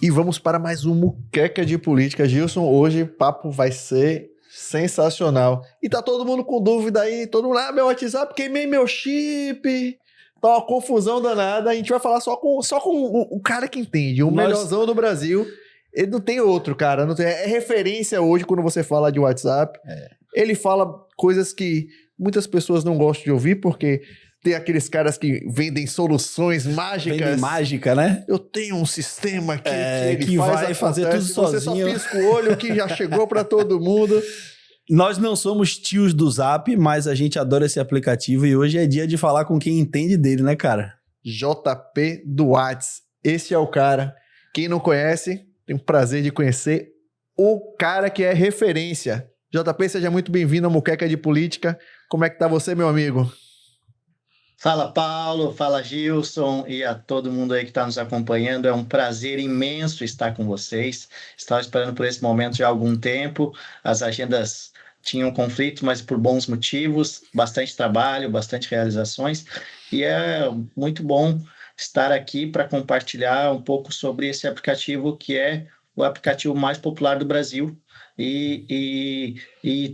E vamos para mais um Muqueca de Política. Gilson, hoje o papo vai ser sensacional. E tá todo mundo com dúvida aí, todo mundo, meu WhatsApp, queimei meu chip, tá uma confusão danada. A gente vai falar só com o cara que entende, o melhorzão do Brasil. Ele não tem outro, cara. Não tem, é referência hoje quando você fala de WhatsApp. Ele fala coisas que muitas pessoas não gostam de ouvir, porque tem aqueles caras que vendem soluções mágicas. Vendem mágica, né? Eu tenho um sistema aqui que ele que faz, vai fazer tudo sozinho. Você só pisca o olho que já chegou para todo mundo. Nós não somos tios do Zap, mas a gente adora esse aplicativo e hoje é dia de falar com quem entende dele, né, cara? JP do Whats. Esse é o cara. Quem não conhece, tem o prazer de conhecer o cara que é referência. JP, seja muito bem-vindo ao Muqueca de Política. Como é que tá você, meu amigo? Fala, Paulo, fala, Gilson, e a todo mundo aí que está nos acompanhando. É um prazer imenso estar com vocês. Estava esperando por esse momento já há algum tempo. As agendas tinham conflitos, mas por bons motivos. Bastante trabalho, bastante realizações. E é muito bom estar aqui para compartilhar um pouco sobre esse aplicativo, que é o aplicativo mais popular do Brasil. E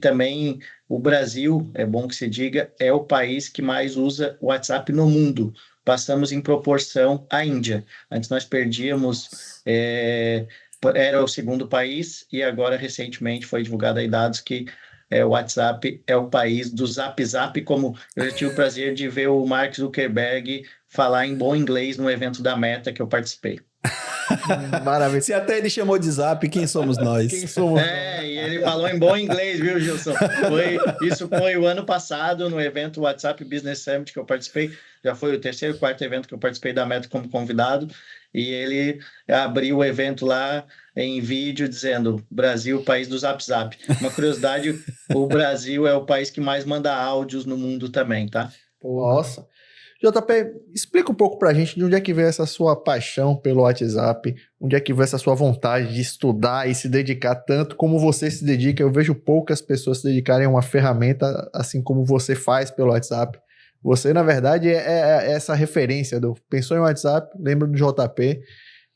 também o Brasil, é bom que se diga, é o país que mais usa o WhatsApp no mundo. Passamos em proporção à Índia. Antes nós perdíamos, era o segundo país, e agora recentemente foi divulgado aí dados que o WhatsApp é o país do Zap Zap, como eu já tive o prazer de ver o Mark Zuckerberg falar em bom inglês no evento da Meta que eu participei. Maravilha. Se até ele chamou de Zap, quem somos nós? Quem somos nós? E ele falou em bom inglês, viu, Gilson? Isso foi o ano passado, no evento WhatsApp Business Summit que eu participei. Já foi o terceiro, quarto evento que eu participei da Meta como convidado. E ele abriu o evento lá em vídeo dizendo: Brasil, país do Zap Zap. Uma curiosidade, o Brasil é o país que mais manda áudios no mundo também, tá? Nossa. JP, explica um pouco pra gente de onde é que veio essa sua paixão pelo WhatsApp, onde é que veio essa sua vontade de estudar e se dedicar tanto como você se dedica. Eu vejo poucas pessoas se dedicarem a uma ferramenta assim como você faz pelo WhatsApp. Você, na verdade, é essa referência do pensou em WhatsApp, lembra do JP,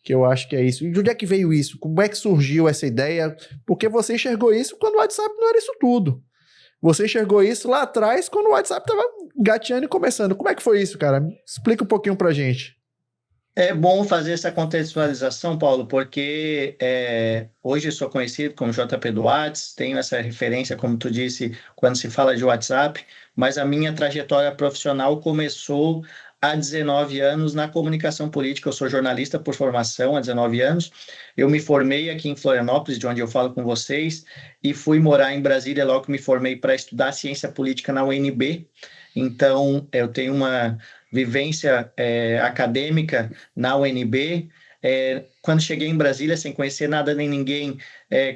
que eu acho que é isso. E de onde é que veio isso? Como é que surgiu essa ideia? Porque você enxergou isso quando o WhatsApp não era isso tudo. Você enxergou isso lá atrás, quando o WhatsApp estava gateando e começando. Como é que foi isso, cara? Explica um pouquinho pra gente. É bom fazer essa contextualização, Paulo, porque hoje eu sou conhecido como JP do Whats, tenho essa referência, como tu disse, quando se fala de WhatsApp, mas a minha trajetória profissional começou há 19 anos na comunicação política. Eu sou jornalista por formação há 19 anos. Eu me formei aqui em Florianópolis, de onde eu falo com vocês, e fui morar em Brasília logo que me formei para estudar ciência política na UNB. Então, eu tenho uma vivência acadêmica na UNB. Quando cheguei em Brasília, sem conhecer nada nem ninguém,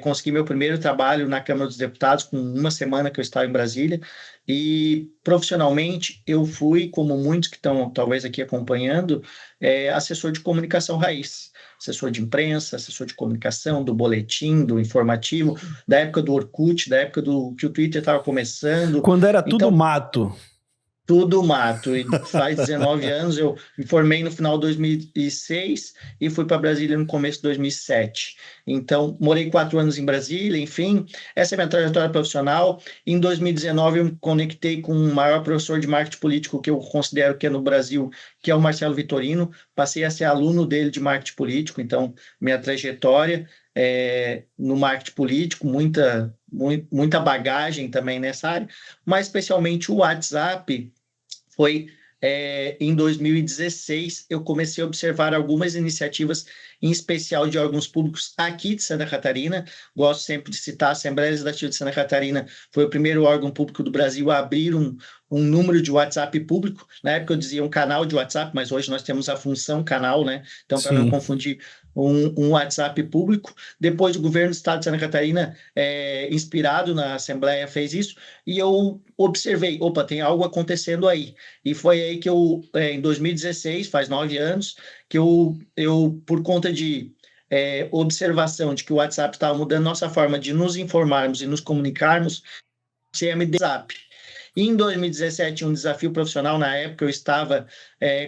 consegui meu primeiro trabalho na Câmara dos Deputados, com uma semana que eu estava em Brasília. E profissionalmente eu fui, como muitos que estão talvez aqui acompanhando, assessor de comunicação raiz, assessor de imprensa, assessor de comunicação, do boletim, do informativo, da época do Orkut, da época que o Twitter estava começando. Quando era tudo mato. Tudo mato, e faz 19 anos, eu me formei no final de 2006 e fui para Brasília no começo de 2007. Então, morei 4 anos em Brasília, enfim, essa é a minha trajetória profissional. Em 2019, eu me conectei com o maior professor de marketing político que eu considero que é no Brasil, que é o Marcelo Vitorino. Passei a ser aluno dele de marketing político, então, minha trajetória no marketing político, muita bagagem também nessa área, mas especialmente o WhatsApp foi em 2016, eu comecei a observar algumas iniciativas, em especial de órgãos públicos aqui de Santa Catarina. Gosto sempre de citar a Assembleia Legislativa de Santa Catarina, foi o primeiro órgão público do Brasil a abrir um número de WhatsApp público. Na época eu dizia um canal de WhatsApp, mas hoje nós temos a função canal, né? Então, para não confundir, um WhatsApp público. Depois o governo do estado de Santa Catarina, inspirado na Assembleia, fez isso, e eu observei, opa, tem algo acontecendo aí. E foi aí que eu, em 2016, faz 9 anos, que eu por conta de observação de que o WhatsApp estava mudando nossa forma de nos informarmos e nos comunicarmos, CMD WhatsApp. E em 2017, um desafio profissional, na época eu estava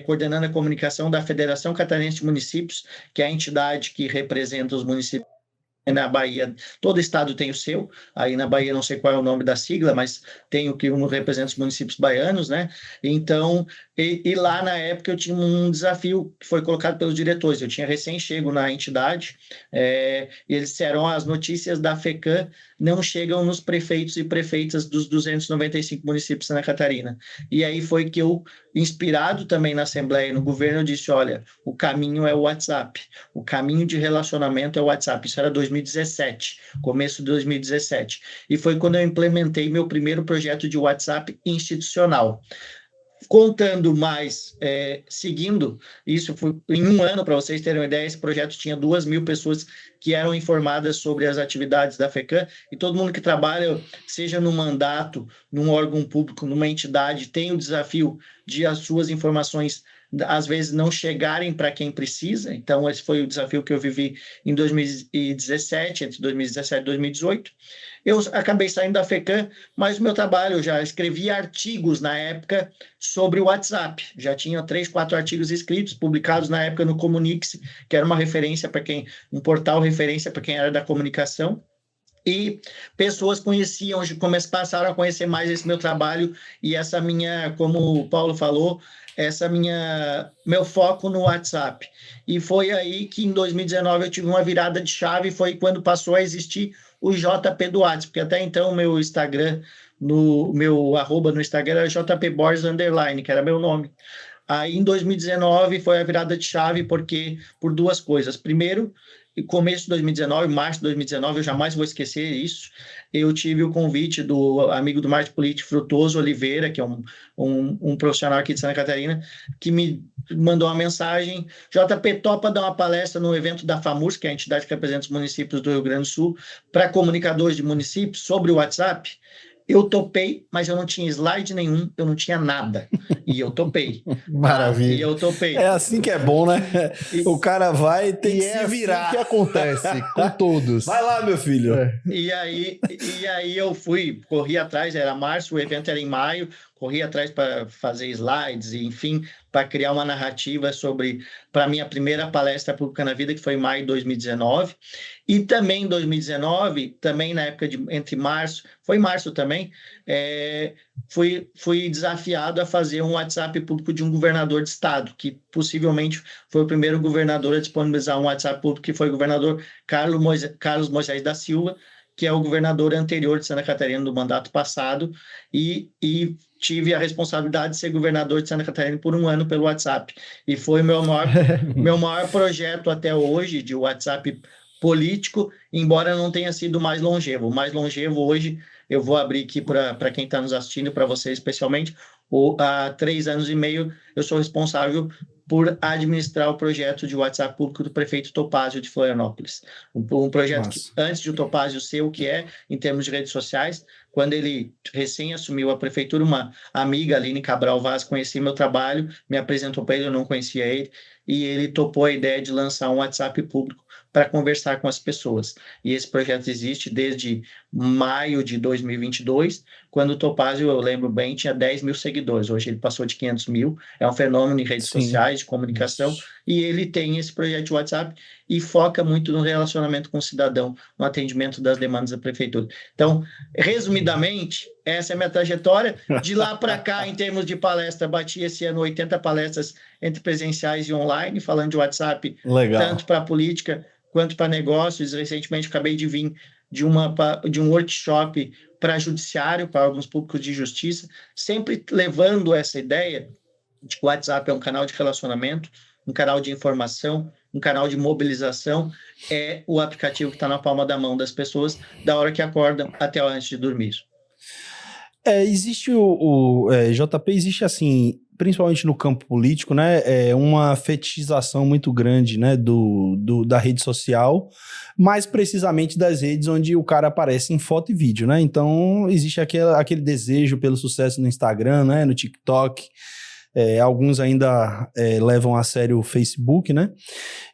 coordenando a comunicação da Federação Catarinense de Municípios, que é a entidade que representa os municípios na Bahia. Todo estado tem o seu, aí na Bahia não sei qual é o nome da sigla, mas tem o que representa os municípios baianos, né? Então, e lá na época eu tinha um desafio que foi colocado pelos diretores, eu tinha recém-chego na entidade, e eles disseram, as notícias da FECAM não chegam nos prefeitos e prefeitas dos 295 municípios de Santa Catarina. E aí foi que eu, inspirado também na Assembleia e no governo, eu disse, olha, o caminho é o WhatsApp, o caminho de relacionamento é o WhatsApp. Isso era 2017, começo de 2017. E foi quando eu implementei meu primeiro projeto de WhatsApp institucional. Contando mais, seguindo, isso foi em um ano, para vocês terem uma ideia, esse projeto tinha 2.000 pessoas que eram informadas sobre as atividades da FECAM, e todo mundo que trabalha, seja no mandato, num órgão público, numa entidade, tem o desafio de as suas informações às vezes não chegarem para quem precisa. Então esse foi o desafio que eu vivi em 2017, entre 2017 e 2018. Eu acabei saindo da FECAM, mas o meu trabalho, eu já escrevi artigos na época sobre o WhatsApp. Já tinha 3, 4 artigos escritos, publicados na época no Comunique-se, que era uma referência para quem, um portal referência para quem era da comunicação. E pessoas conheciam, passaram a conhecer mais esse meu trabalho e essa minha, como o Paulo falou, meu foco no WhatsApp. E foi aí que em 2019 eu tive uma virada de chave, foi quando passou a existir o JP do WhatsApp, porque até então o meu Instagram, meu arroba no Instagram era JPBorges_, que era meu nome. Aí em 2019 foi a virada de chave por duas coisas. Primeiro, começo de 2019, março de 2019, eu jamais vou esquecer isso, eu tive o convite do amigo do marketing político Frutuoso Oliveira, que é um profissional aqui de Santa Catarina, que me mandou uma mensagem, JP, topa dar uma palestra no evento da FAMURS, que é a entidade que representa os municípios do Rio Grande do Sul, para comunicadores de municípios sobre o WhatsApp. Eu topei, mas eu não tinha slide nenhum, eu não tinha nada. E eu topei. Maravilha. E eu topei. É assim que é bom, né? O cara vai ter que se virar. Assim que acontece com todos. Vai lá, meu filho. E aí eu corri atrás, era março, o evento era em maio, corri atrás para fazer slides, e, enfim, para criar uma narrativa para a minha primeira palestra pública na vida, que foi em maio de 2019. E também em 2019, também na época entre março, foi março também, fui desafiado a fazer um WhatsApp público de um governador de estado, que possivelmente foi o primeiro governador a disponibilizar um WhatsApp público, que foi o governador Carlos Moisés da Silva, que é o governador anterior de Santa Catarina do mandato passado, e tive a responsabilidade de ser governador de Santa Catarina por um ano pelo WhatsApp. E foi meu maior projeto até hoje de WhatsApp político, embora não tenha sido o mais longevo. O mais longevo hoje, eu vou abrir aqui para quem está nos assistindo, para vocês especialmente, há 3 anos e meio eu sou responsável por administrar o projeto de WhatsApp público do prefeito Topázio de Florianópolis. Um projeto que, antes de o Topázio ser o que é, em termos de redes sociais, quando ele recém assumiu a prefeitura, uma amiga, Aline Cabral Vaz, conhecia meu trabalho, me apresentou para ele, eu não conhecia ele, e ele topou a ideia de lançar um WhatsApp público para conversar com as pessoas. E esse projeto existe desde maio de 2022, quando o Topázio, eu lembro bem, tinha 10 mil seguidores. Hoje ele passou de 500 mil, é um fenômeno em redes sociais, de comunicação, e ele tem esse projeto de WhatsApp e foca muito no relacionamento com o cidadão, no atendimento das demandas da prefeitura. Então, resumidamente, essa é a minha trajetória. De lá para cá, em termos de palestra, bati esse ano 80 palestras entre presenciais e online, falando de WhatsApp, tanto para política quanto para negócios. Recentemente, acabei de vir de um workshop para judiciário, para órgãos públicos de justiça, sempre levando essa ideia de que o WhatsApp é um canal de relacionamento, um canal de informação, um canal de mobilização, é o aplicativo que está na palma da mão das pessoas, da hora que acordam até a hora antes de dormir. Existe JP, existe assim, principalmente no campo político, né, uma fetichização muito grande, né, da rede social, mais precisamente das redes onde o cara aparece em foto e vídeo, né, então existe aquele desejo pelo sucesso no Instagram, né, no TikTok, alguns ainda levam a sério o Facebook, né?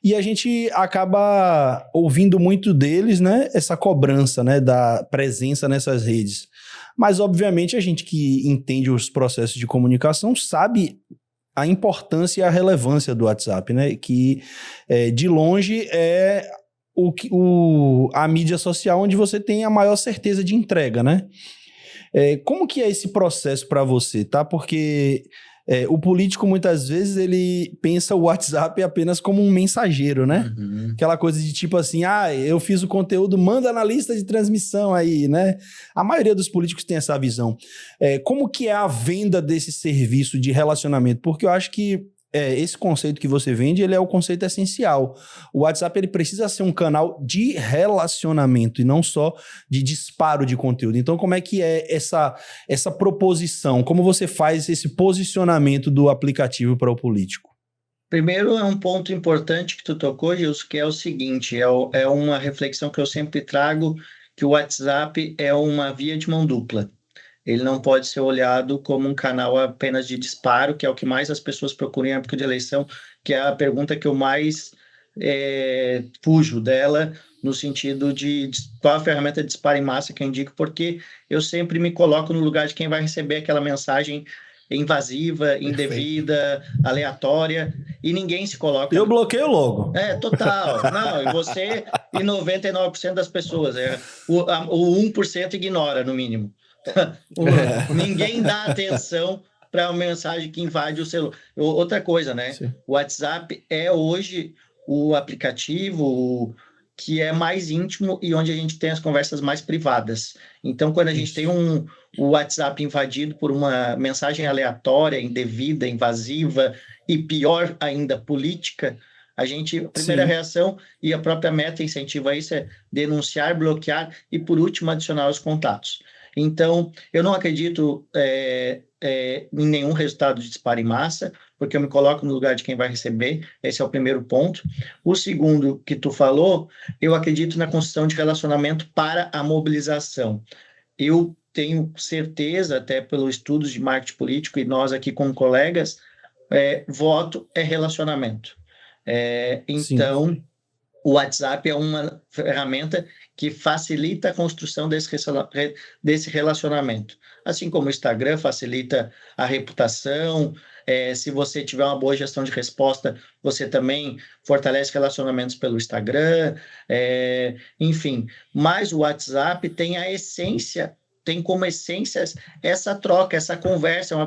E a gente acaba ouvindo muito deles, né? Essa cobrança, né? Da presença nessas redes. Mas, obviamente, a gente que entende os processos de comunicação sabe a importância e a relevância do WhatsApp, né? Que, de longe, é a mídia social onde você tem a maior certeza de entrega, né? Como que é esse processo para você, tá? Porque o político, muitas vezes, ele pensa o WhatsApp apenas como um mensageiro, né? Uhum. Aquela coisa de tipo assim, eu fiz o conteúdo, manda na lista de transmissão aí, né? A maioria dos políticos tem essa visão. Como que é a venda desse serviço de relacionamento? Porque eu acho que esse conceito que você vende, ele é o conceito essencial. O WhatsApp, ele precisa ser um canal de relacionamento e não só de disparo de conteúdo. Então, como é que é essa proposição? Como você faz esse posicionamento do aplicativo para o político? Primeiro, é um ponto importante que tu tocou, Gilson, que é o seguinte, é uma reflexão que eu sempre trago, que o WhatsApp é uma via de mão dupla. Ele não pode ser olhado como um canal apenas de disparo, que é o que mais as pessoas procuram em época de eleição, que é a pergunta que eu mais fujo dela, no sentido de qual a ferramenta de disparo em massa que eu indico, porque eu sempre me coloco no lugar de quem vai receber aquela mensagem invasiva, indevida, aleatória, e ninguém se coloca... Eu bloqueio logo. Total. Não, e você e 99% das pessoas. O 1% ignora, no mínimo. Ninguém dá atenção para a mensagem que invade o celular. Outra coisa, né? Sim. O WhatsApp é hoje o aplicativo que é mais íntimo e onde a gente tem as conversas mais privadas. Então, quando a gente tem o WhatsApp invadido por uma mensagem aleatória, indevida, invasiva e pior ainda, política, a primeira reação, e a própria Meta incentiva isso, é denunciar, bloquear e, por último, adicionar os contatos. Então, eu não acredito em nenhum resultado de disparo em massa, porque eu me coloco no lugar de quem vai receber, esse é o primeiro ponto. O segundo que tu falou, eu acredito na construção de relacionamento para a mobilização. Eu tenho certeza, até pelos estudos de marketing político, e nós aqui como colegas, voto é relacionamento. Então, o WhatsApp é uma ferramenta que facilita a construção desse relacionamento. Assim como o Instagram facilita a reputação, se você tiver uma boa gestão de resposta, você também fortalece relacionamentos pelo Instagram, enfim. Mas o WhatsApp tem a essência, tem como essência essa troca, essa conversa, é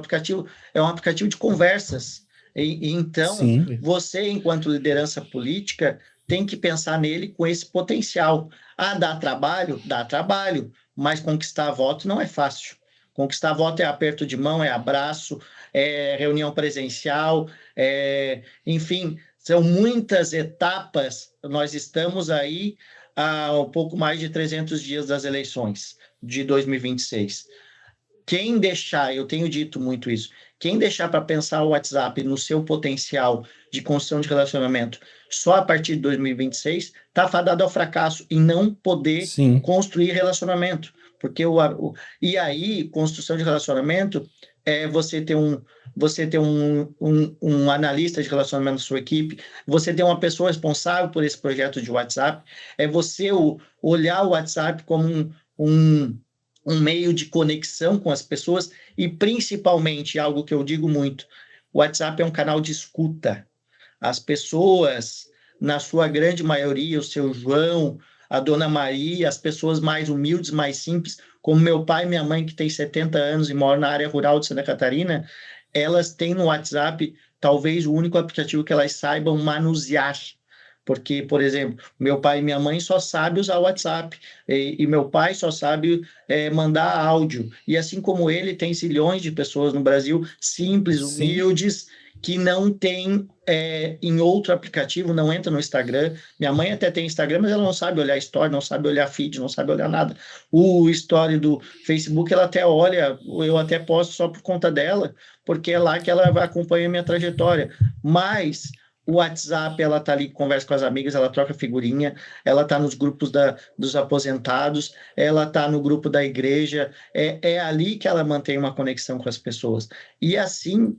um aplicativo de conversas. Então, você, enquanto liderança política, tem que pensar nele com esse potencial. Dá trabalho? Dá trabalho, mas conquistar voto não é fácil. Conquistar voto é aperto de mão, é abraço, é reunião presencial, enfim, são muitas etapas. Nós estamos aí há um pouco mais de 300 dias das eleições de 2026. Quem deixar, eu tenho dito muito isso, quem deixar para pensar o WhatsApp no seu potencial de construção de relacionamento só a partir de 2026, está fadado ao fracasso e não poder construir relacionamento. Porque e aí, construção de relacionamento é você ter um analista de relacionamento na sua equipe, você ter uma pessoa responsável por esse projeto de WhatsApp, é você olhar o WhatsApp como um meio de conexão com as pessoas e, principalmente, algo que eu digo muito, o WhatsApp é um canal de escuta. As pessoas, na sua grande maioria, o seu João, a Dona Maria, as pessoas mais humildes, mais simples, como meu pai e minha mãe, que tem 70 anos e moram na área rural de Santa Catarina, elas têm no WhatsApp talvez o único aplicativo que elas saibam manusear. Porque, por exemplo, meu pai e minha mãe só sabem usar o WhatsApp, e meu pai só sabe mandar áudio. E assim como ele, tem zilhões de pessoas no Brasil, simples, humildes, que não tem em outro aplicativo, não entra no Instagram. Minha mãe até tem Instagram, mas ela não sabe olhar story, não sabe olhar feed, não sabe olhar nada. O story do Facebook, ela até olha, eu até posto só por conta dela, porque é lá que ela acompanha a minha trajetória. Mas o WhatsApp, ela está ali, conversa com as amigas, ela troca figurinha, ela está nos grupos dos aposentados, ela está no grupo da igreja, é ali que ela mantém uma conexão com as pessoas. E assim,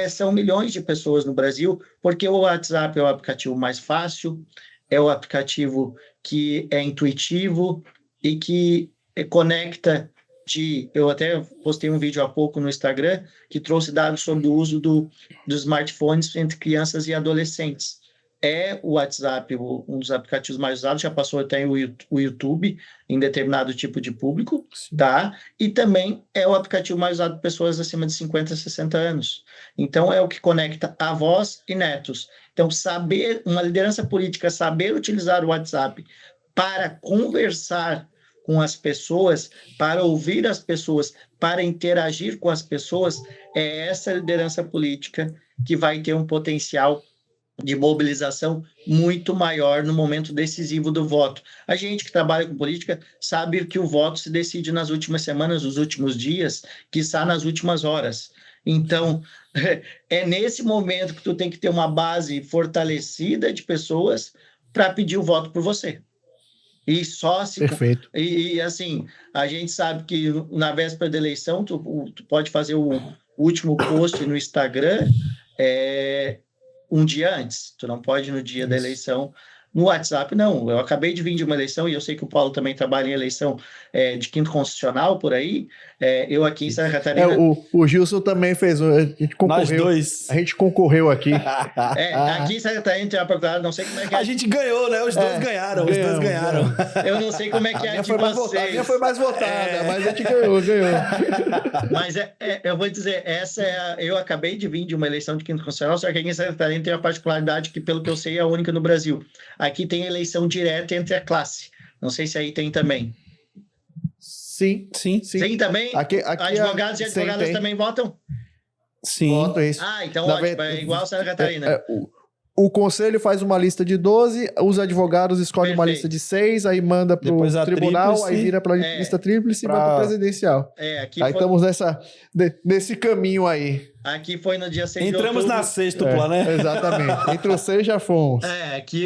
são milhões de pessoas no Brasil, porque o WhatsApp é o aplicativo mais fácil, é o aplicativo que é intuitivo e que conecta eu até postei um vídeo há pouco no Instagram que trouxe dados sobre o uso dos smartphones entre crianças e adolescentes. O WhatsApp um dos aplicativos mais usados, já passou até o YouTube em determinado tipo de público, tá? E também é o aplicativo mais usado por pessoas acima de 50, 60 anos. Então, é o que conecta avós e netos. Então, uma liderança política, saber utilizar o WhatsApp para conversar com as pessoas, para ouvir as pessoas, para interagir com as pessoas, é essa liderança política que vai ter um potencial de mobilização muito maior no momento decisivo do voto. A gente que trabalha com política sabe que o voto se decide nas últimas semanas, nos últimos dias, quiçá nas últimas horas. Então, é nesse momento que tu tem que ter uma base fortalecida de pessoas para pedir o voto por você. E só se... Perfeito. E assim, a gente sabe que na véspera da eleição, tu pode fazer o último post no Instagram um dia antes. Tu não pode no dia da eleição. No WhatsApp, não. Eu acabei de vir de uma eleição e eu sei que o Paulo também trabalha em eleição de quinto constitucional, por aí. Eu aqui em Santa Catarina... O Gilson também fez. A gente concorreu. Nós dois. A gente concorreu aqui. Aqui em Santa Catarina tem uma procurada, não sei como é que é. A gente ganhou, né? Os dois ganharam. Os dois ganharam. Eu não sei como é que é de vocês. A minha foi mais votada, mas a gente ganhou. Mas eu vou dizer, eu acabei de vir de uma eleição de quinto constitucional, só que aqui em Santa Catarina tem uma particularidade que, pelo que eu sei, é a única no Brasil. Aqui tem eleição direta entre a classe. Não sei se aí tem também. Sim. Tem também? Aqui Advogados e advogadas também votam? Sim. Votam isso. Então ótimo, é igual Santa Catarina. O conselho faz uma lista de 12, os advogados escolhem uma lista de 6, aí manda para o tribunal, tríplice, aí vira para a lista tríplice e vai para o presidencial. Aqui aí estamos nesse caminho aí. Aqui foi no dia 6 de outubro. Entramos na sextupla, né? Exatamente. Entre os 6 já fomos. Aqui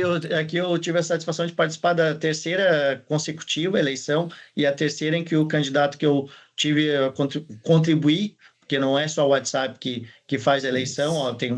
eu tive a satisfação de participar da terceira consecutiva eleição e a terceira em que o candidato que eu tive contribuir, porque não é só o WhatsApp que faz a eleição, tem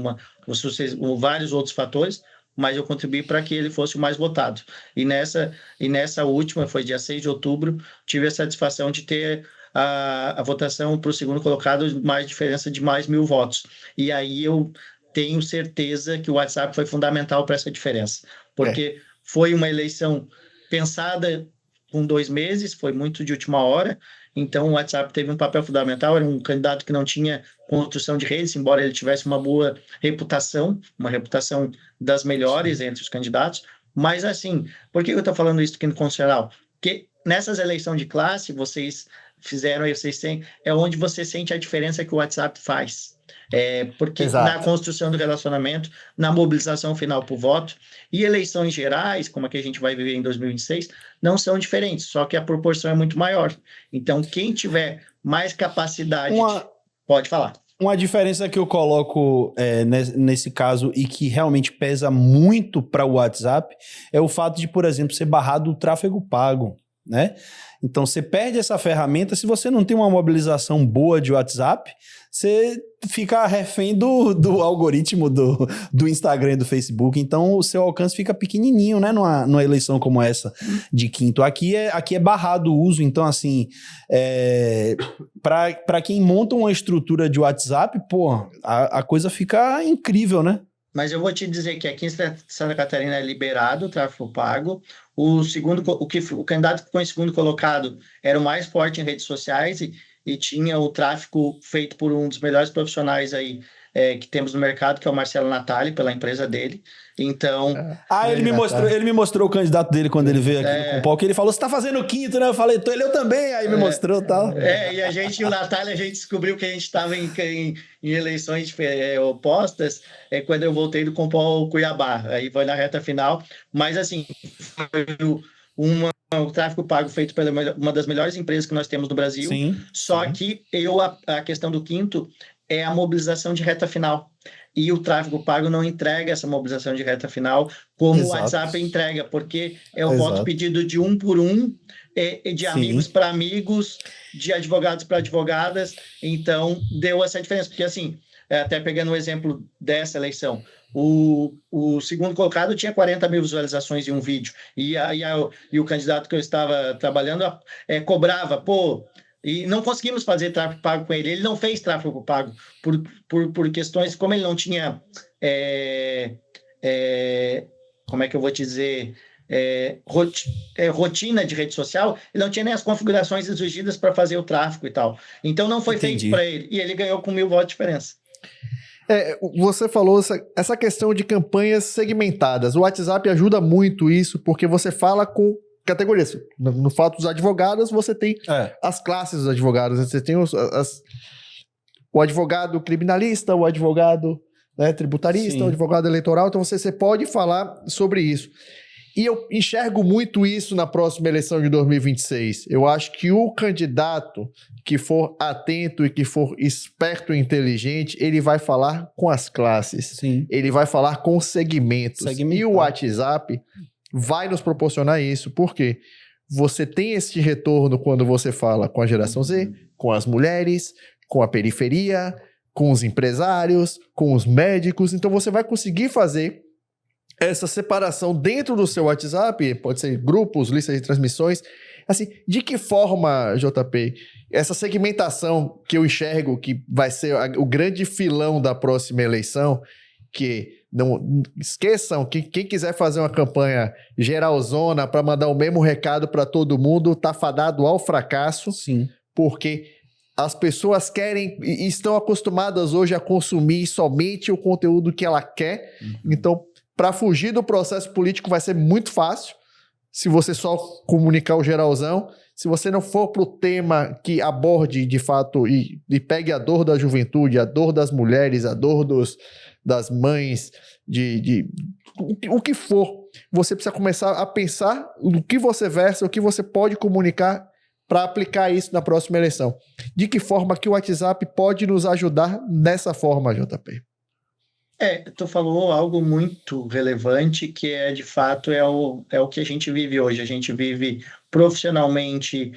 vários outros fatores, mas eu contribuí para que ele fosse o mais votado. E nessa última, foi dia 6 de outubro, tive a satisfação de ter a votação para o segundo colocado, mais diferença de mais 1.000 votos. E aí eu tenho certeza que o WhatsApp foi fundamental para essa diferença, porque foi uma eleição pensada com 2 meses, foi muito de última hora, então o WhatsApp teve um papel fundamental, era um candidato que não tinha construção de redes, embora ele tivesse uma boa reputação, uma reputação das melhores entre os candidatos, mas assim, por que eu estou falando isso aqui no constitucional? Porque nessas eleições de classe, vocês fizeram aí, é onde você sente a diferença que o WhatsApp faz. Porque na construção do relacionamento, na mobilização final para o voto, e eleições gerais, como a que a gente vai viver em 2026, não são diferentes, só que a proporção é muito maior. Então, quem tiver mais capacidade... Pode falar. Uma diferença que eu coloco nesse caso e que realmente pesa muito para o WhatsApp é o fato de, por exemplo, ser barrado o tráfego pago, né? Então, você perde essa ferramenta. Se você não tem uma mobilização boa de WhatsApp, você fica refém do algoritmo do Instagram e do Facebook. Então, o seu alcance fica pequenininho, né? Numa eleição como essa de quinto. Aqui é barrado o uso. Então, assim, para quem monta uma estrutura de WhatsApp, a coisa fica incrível, né? Mas eu vou te dizer que aqui em Santa Catarina é liberado o tráfego pago. O candidato que foi em segundo colocado era o mais forte em redes sociais e tinha o tráfego feito por um dos melhores profissionais aí que temos no mercado, que é o Marcelo Natali, pela empresa dele. Então... ele me mostrou o candidato dele quando ele veio aqui no palco, ele falou, você tá fazendo o quinto, né? Eu falei, eu também, aí me mostrou e tal. E o Natali, a gente descobriu que a gente estava em eleições opostas quando eu voltei do Compol Cuiabá, aí foi na reta final, mas assim, foi o tráfego pago feito pela uma das melhores empresas que nós temos no Brasil, que a questão do quinto é a mobilização de reta final. E o tráfego pago não entrega essa mobilização de reta final como o WhatsApp entrega, porque é o voto pedido de um por um, de amigos para amigos, de advogados para advogadas. Então, deu essa diferença. Porque, assim, até pegando o exemplo dessa eleição, o segundo colocado tinha 40.000 visualizações em um vídeo. E o candidato que eu estava trabalhando cobrava, E não conseguimos fazer tráfego pago com ele. Ele não fez tráfego pago por questões, como ele não tinha, como é que eu vou te dizer, rotina de rede social, ele não tinha nem as configurações exigidas para fazer o tráfego e tal. Então não foi feito para ele. E ele ganhou com 1.000 votos de diferença. Você falou essa questão de campanhas segmentadas. O WhatsApp ajuda muito isso, porque você fala com categorias. No fato dos advogados, você tem as classes dos advogados. Você tem o advogado criminalista, o advogado, né, tributarista, Sim. o advogado eleitoral. Então você pode falar sobre isso. E eu enxergo muito isso na próxima eleição de 2026. Eu acho que o candidato que for atento e que for esperto e inteligente, ele vai falar com as classes. Sim. Ele vai falar com segmentos. E o WhatsApp vai nos proporcionar isso. Por quê? Você tem esse retorno quando você fala com a geração Z, com as mulheres, com a periferia, com os empresários, com os médicos. Então você vai conseguir fazer essa separação dentro do seu WhatsApp, pode ser grupos, listas de transmissões. Assim, de que forma, JP, essa segmentação que eu enxergo que vai ser o grande filão da próxima eleição, que não esqueçam que quem quiser fazer uma campanha geralzona para mandar o mesmo recado para todo mundo, tá fadado ao fracasso. Sim. Porque as pessoas querem e estão acostumadas hoje a consumir somente o conteúdo que ela quer. Então, para fugir do processo político vai ser muito fácil se você só comunicar o geralzão. Se você não for para o tema que aborde de fato e pegue a dor da juventude, a dor das mulheres, a dor das mães, o que for, você precisa começar a pensar no que você versa, o que você pode comunicar para aplicar isso na próxima eleição. De que forma que o WhatsApp pode nos ajudar nessa forma, JP? Tu falou algo muito relevante, que de fato é o que a gente vive hoje. A gente vive profissionalmente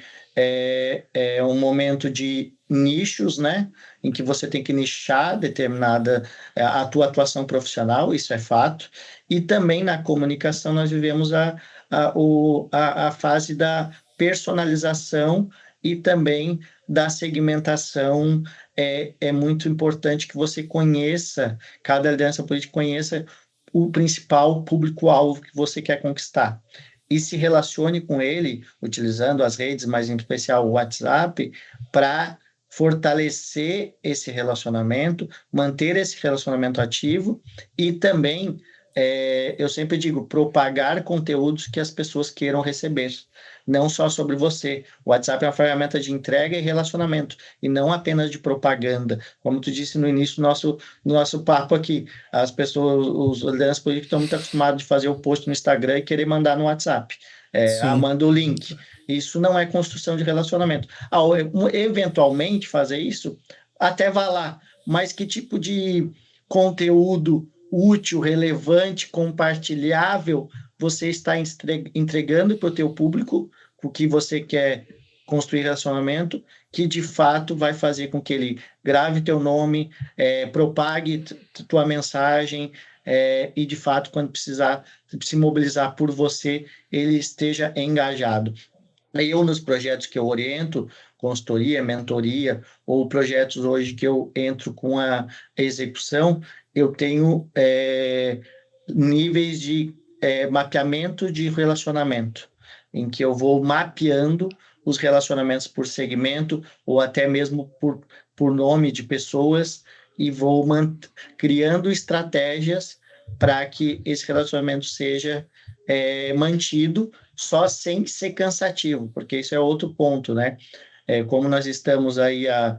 um momento de nichos, né? Em que você tem que nichar determinada a tua atuação profissional, isso é fato. E também na comunicação nós vivemos a fase da personalização e também da segmentação. É muito importante que você conheça, cada liderança política conheça o principal público-alvo que você quer conquistar e se relacione com ele, utilizando as redes, mas em especial o WhatsApp, para fortalecer esse relacionamento, manter esse relacionamento ativo e também, eu sempre digo, propagar conteúdos que as pessoas queiram receber, não só sobre você. O WhatsApp é uma ferramenta de entrega e relacionamento, e não apenas de propaganda. Como tu disse no início do nosso papo aqui, as pessoas, os lideranças políticos estão muito acostumados de fazer o post no Instagram e querer mandar no WhatsApp. Manda o link. Isso não é construção de relacionamento. Eventualmente fazer isso, até vai lá, mas que tipo de conteúdo útil, relevante, compartilhável você está entregando para o teu público, o que você quer construir relacionamento, que de fato vai fazer com que ele grave teu nome, propague tua mensagem, e de fato, quando precisar se mobilizar por você, ele esteja engajado. Eu, nos projetos que eu oriento, consultoria, mentoria, ou projetos hoje que eu entro com a execução, eu tenho níveis de mapeamento de relacionamento, em que eu vou mapeando os relacionamentos por segmento, ou até mesmo por nome de pessoas, e vou criando estratégias para que esse relacionamento seja mantido, só sem ser cansativo, porque isso é outro ponto, né? Como nós estamos aí há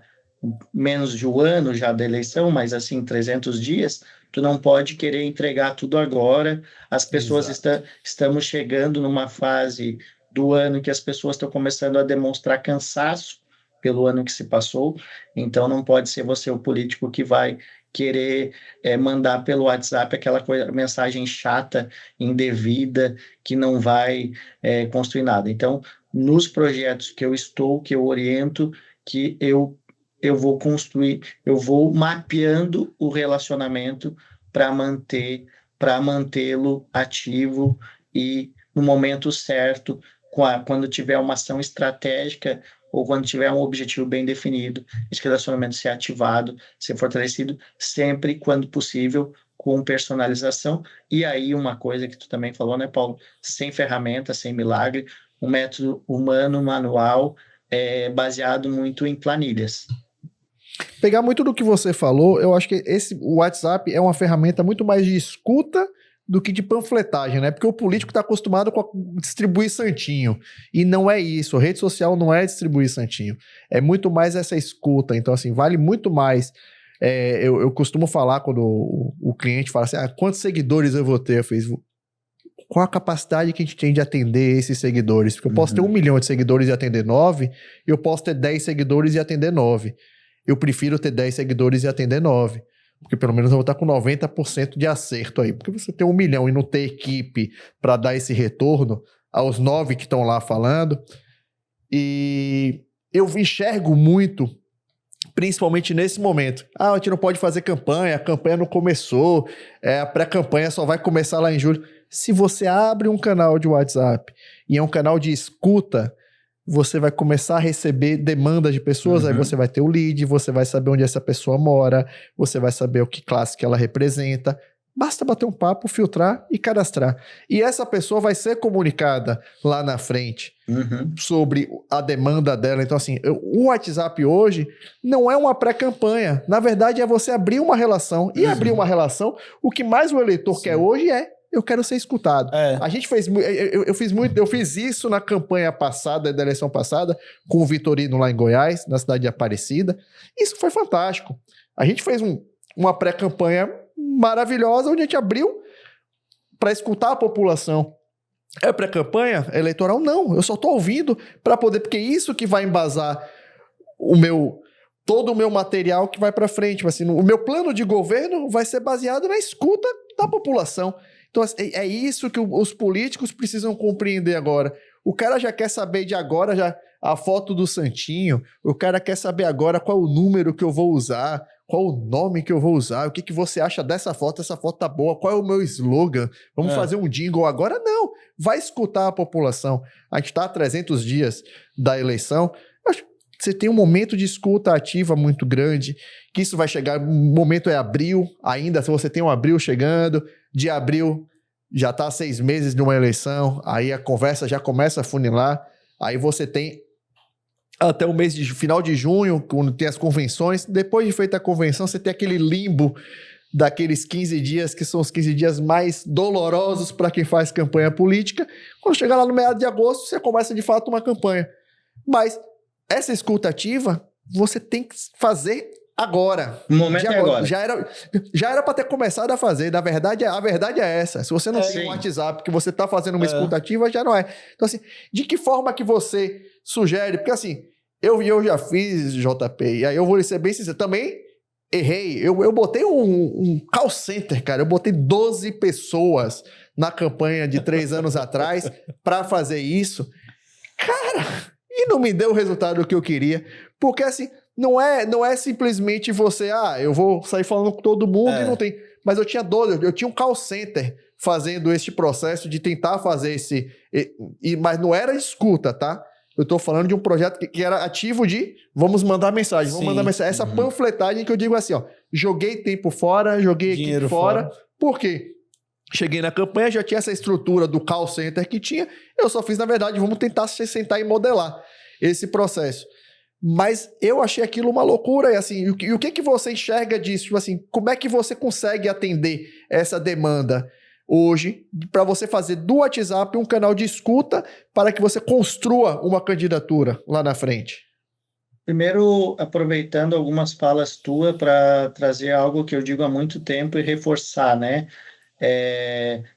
menos de um ano já da eleição, mas assim, 300 dias, tu não pode querer entregar tudo agora. As pessoas estamos chegando numa fase do ano que as pessoas estão começando a demonstrar cansaço pelo ano que se passou, então não pode ser você o político que vai querer mandar pelo WhatsApp aquela mensagem chata, indevida, que não vai construir nada. Então, nos projetos que eu oriento, que eu vou construir, eu vou mapeando o relacionamento para mantê-lo ativo e no momento certo, quando tiver uma ação estratégica ou quando tiver um objetivo bem definido, esse relacionamento ser ativado, ser fortalecido, sempre quando possível, com personalização. E aí uma coisa que tu também falou, né, Paulo? Sem ferramenta, sem milagre, um método humano, manual, baseado muito em planilhas. Pegar muito do que você falou, eu acho que o WhatsApp é uma ferramenta muito mais de escuta do que de panfletagem, né? Porque o político está acostumado com distribuir santinho. E não é isso. A rede social não é distribuir santinho. É muito mais essa escuta. Então, assim, vale muito mais. Eu costumo falar quando o cliente fala assim, quantos seguidores eu vou ter? Eu fiz, qual a capacidade que a gente tem de atender esses seguidores? Porque eu posso ter 1 milhão de seguidores e atender 9, e eu posso ter 10 seguidores e atender 9. Eu prefiro ter 10 seguidores e atender 9. Porque pelo menos eu vou estar com 90% de acerto aí. Porque você tem 1 milhão e não ter equipe para dar esse retorno aos 9 que estão lá falando. E eu enxergo muito, principalmente nesse momento. A gente não pode fazer campanha, a campanha não começou, a pré-campanha só vai começar lá em julho. Se você abre um canal de WhatsApp e é um canal de escuta, você vai começar a receber demandas de pessoas, aí você vai ter o lead, você vai saber onde essa pessoa mora, você vai saber o que classe que ela representa. Basta bater um papo, filtrar e cadastrar. E essa pessoa vai ser comunicada lá na frente sobre a demanda dela. Então, assim, o WhatsApp hoje não é uma pré-campanha. Na verdade, é você abrir uma relação. E abrir uma relação, o que mais o eleitor quer hoje eu quero ser escutado. A gente fez... Eu fiz isso na campanha passada, da eleição passada, com o Vitorino lá em Goiás, na cidade de Aparecida. Isso foi fantástico. A gente fez uma pré-campanha maravilhosa, onde a gente abriu para escutar a população. É pré-campanha eleitoral? Não. Eu só estou ouvindo para poder... Porque isso que vai embasar todo o meu material que vai para frente. Assim, o meu plano de governo vai ser baseado na escuta da população. Então, é isso que os políticos precisam compreender agora. O cara já quer saber de agora já a foto do santinho, o cara quer saber agora qual o número que eu vou usar, qual o nome que eu vou usar, o que você acha dessa foto, essa foto tá boa, qual é o meu slogan, vamos fazer um jingle agora? Não, vai escutar a população. A gente está a 300 dias da eleição, você tem um momento de escuta ativa muito grande, que isso vai chegar, o momento é abril, ainda se você tem um abril chegando, de abril já está 6 meses de uma eleição, aí a conversa já começa a funilar, aí você tem até o mês de final de junho, quando tem as convenções, depois de feita a convenção, você tem aquele limbo daqueles 15 dias, que são os 15 dias mais dolorosos para quem faz campanha política. Quando chegar lá no meado de agosto, você começa de fato uma campanha. Mas essa escuta ativa, você tem que fazer agora. O momento é agora. Já era para ter começado a fazer. A verdade é essa. Se você não tem um WhatsApp que você está fazendo uma escuta ativa, já não é. Então, assim, de que forma que você sugere? Porque, assim, eu já fiz, JP, e aí eu vou ser bem sincero, também errei. Eu botei um call center, cara. Eu botei 12 pessoas na campanha de 3 anos atrás para fazer isso. Cara, e não me deu o resultado que eu queria. Porque, assim, não é simplesmente você, eu vou sair falando com todo mundo e não tem... Mas eu tinha 12, eu tinha um call center fazendo este processo de tentar fazer mas não era escuta, tá? Eu tô falando de um projeto que era ativo de vamos mandar mensagem, vamos mandar mensagem. Essa panfletagem que eu digo assim, joguei tempo fora, joguei dinheiro equipe fora. Por quê? Cheguei na campanha, já tinha essa estrutura do call center que tinha, eu só fiz, na verdade, vamos tentar se sentar e modelar esse processo. Mas eu achei aquilo uma loucura, e assim, o que você enxerga disso? Tipo assim, como é que você consegue atender essa demanda hoje para você fazer do WhatsApp um canal de escuta para que você construa uma candidatura lá na frente? Primeiro, aproveitando algumas falas tuas para trazer algo que eu digo há muito tempo e reforçar, né?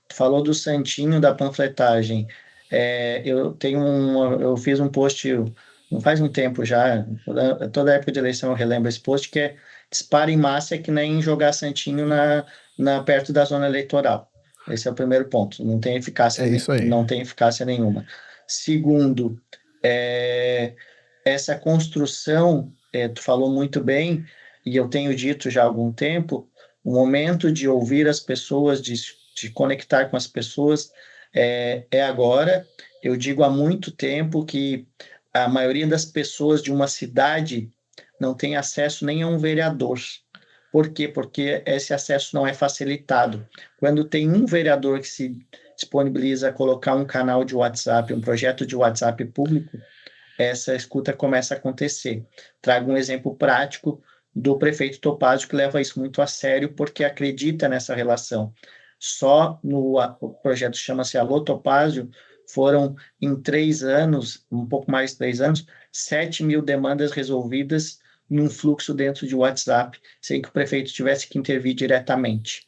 Tu falou do santinho da panfletagem. Eu fiz um post não faz um tempo já, toda época de eleição eu relembro esse post, que é dispara em massa é que nem jogar santinho perto da zona eleitoral. Esse é o primeiro ponto, não tem eficácia, isso aí. Não tem eficácia nenhuma. Segundo, essa construção, tu falou muito bem, e eu tenho dito já há algum tempo, o momento de ouvir as pessoas, de conectar com as pessoas, é agora. Eu digo há muito tempo que a maioria das pessoas de uma cidade não tem acesso nem a um vereador. Por quê? Porque esse acesso não é facilitado. Quando tem um vereador que se disponibiliza a colocar um canal de WhatsApp, um projeto de WhatsApp público, essa escuta começa a acontecer. Trago um exemplo prático do prefeito Topázio, que leva isso muito a sério, porque acredita nessa relação. Só o projeto chama-se Alô Topázio, foram em 3 anos, um pouco mais de 3 anos, 7 mil demandas resolvidas num fluxo dentro de WhatsApp, sem que o prefeito tivesse que intervir diretamente.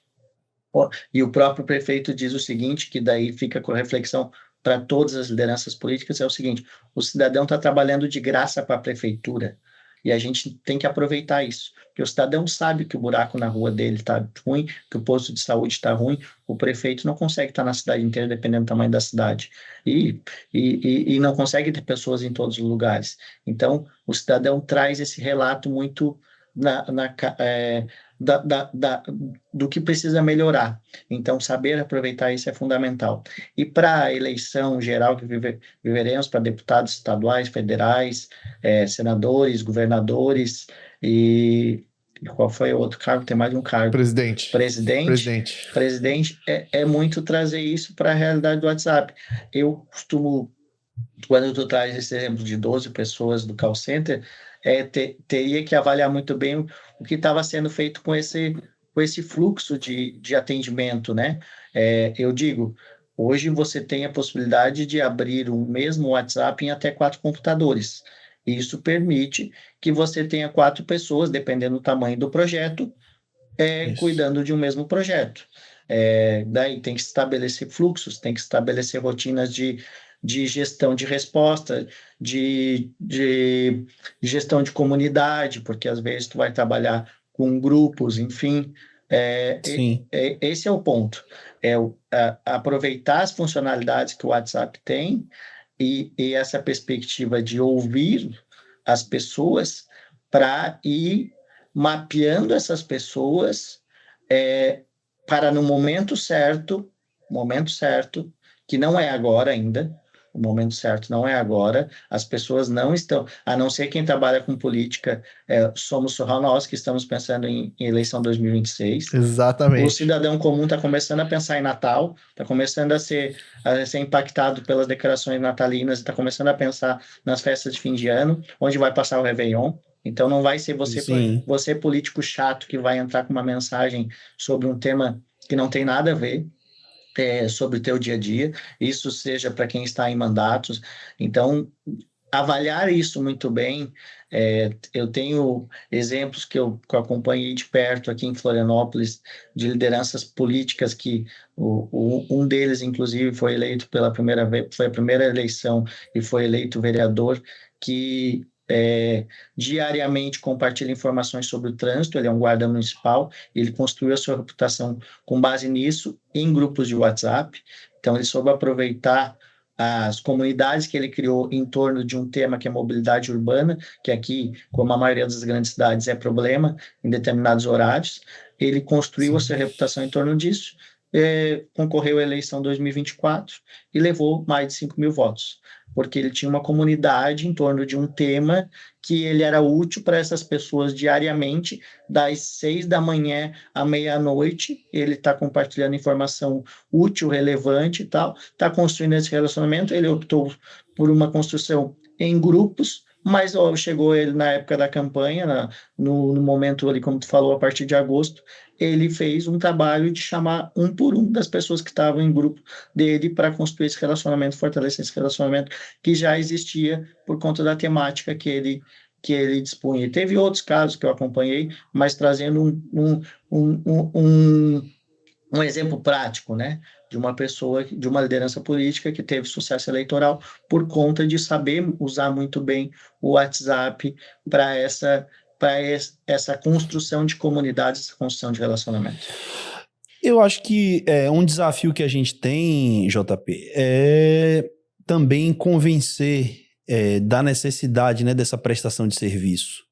E o próprio prefeito diz o seguinte, que daí fica com reflexão para todas as lideranças políticas, é o seguinte: o cidadão está trabalhando de graça para a prefeitura, e a gente tem que aproveitar isso, porque o cidadão sabe que o buraco na rua dele está ruim, que o posto de saúde está ruim, o prefeito não consegue estar na cidade inteira, dependendo do tamanho da cidade, e não consegue ter pessoas em todos os lugares. Então, o cidadão traz esse relato muito do que precisa melhorar. Então, saber aproveitar isso é fundamental. E para a eleição geral que viveremos, para deputados estaduais, federais, senadores, governadores e qual foi o outro cargo? Tem mais um cargo. Presidente. Presidente é muito trazer isso para a realidade do WhatsApp. Eu costumo, quando tu traz esse exemplo de 12 pessoas do call center, teria que avaliar muito bem o que estava sendo feito com esse fluxo de atendimento, né? Eu digo, hoje você tem a possibilidade de abrir o mesmo WhatsApp em até 4 computadores. Isso permite que você tenha 4 pessoas, dependendo do tamanho do projeto, cuidando de um mesmo projeto. Daí tem que estabelecer fluxos, tem que estabelecer rotinas de gestão de resposta, de gestão de comunidade, porque às vezes tu vai trabalhar com grupos, enfim. Esse é o ponto. Aproveitar as funcionalidades que o WhatsApp tem e essa perspectiva de ouvir as pessoas para ir mapeando essas pessoas para no momento certo, que não é agora ainda, o momento certo não é agora, as pessoas não estão, a não ser quem trabalha com política, somos só nós que estamos pensando em eleição 2026. Exatamente. O cidadão comum está começando a pensar em Natal, está começando a ser impactado pelas declarações natalinas, está começando a pensar nas festas de fim de ano, onde vai passar o Réveillon. Então, não vai ser você político chato que vai entrar com uma mensagem sobre um tema que não tem nada a ver, sobre o teu dia a dia, isso seja para quem está em mandatos. Então, avaliar isso muito bem. Eu tenho exemplos que eu acompanhei de perto aqui em Florianópolis, de lideranças políticas que um deles, inclusive, foi eleito pela primeira vez, foi a primeira eleição e foi eleito vereador, que diariamente compartilha informações sobre o trânsito. Ele é um guarda municipal, ele construiu a sua reputação com base nisso, em grupos de WhatsApp. Então, ele soube aproveitar as comunidades que ele criou em torno de um tema que é mobilidade urbana, que aqui, como a maioria das grandes cidades, é problema em determinados horários. Ele construiu a sua reputação em torno disso, concorreu à eleição 2024 e levou mais de 5 mil votos, porque ele tinha uma comunidade em torno de um tema que ele era útil para essas pessoas diariamente, das 6 da manhã à meia-noite. Ele está compartilhando informação útil, relevante e tal, está construindo esse relacionamento. Ele optou por uma construção em grupos, mas chegou ele na época da campanha, no momento ali, como tu falou, a partir de agosto, ele fez um trabalho de chamar um por um das pessoas que estavam em grupo dele para construir esse relacionamento, fortalecer esse relacionamento que já existia por conta da temática que ele dispunha. E teve outros casos que eu acompanhei, mas trazendo um exemplo prático, né, de uma pessoa, de uma liderança política que teve sucesso eleitoral por conta de saber usar muito bem o WhatsApp para essa construção de comunidades, essa construção de relacionamento. Eu acho que um desafio que a gente tem, JP, é também convencer da necessidade, né, dessa prestação de serviço.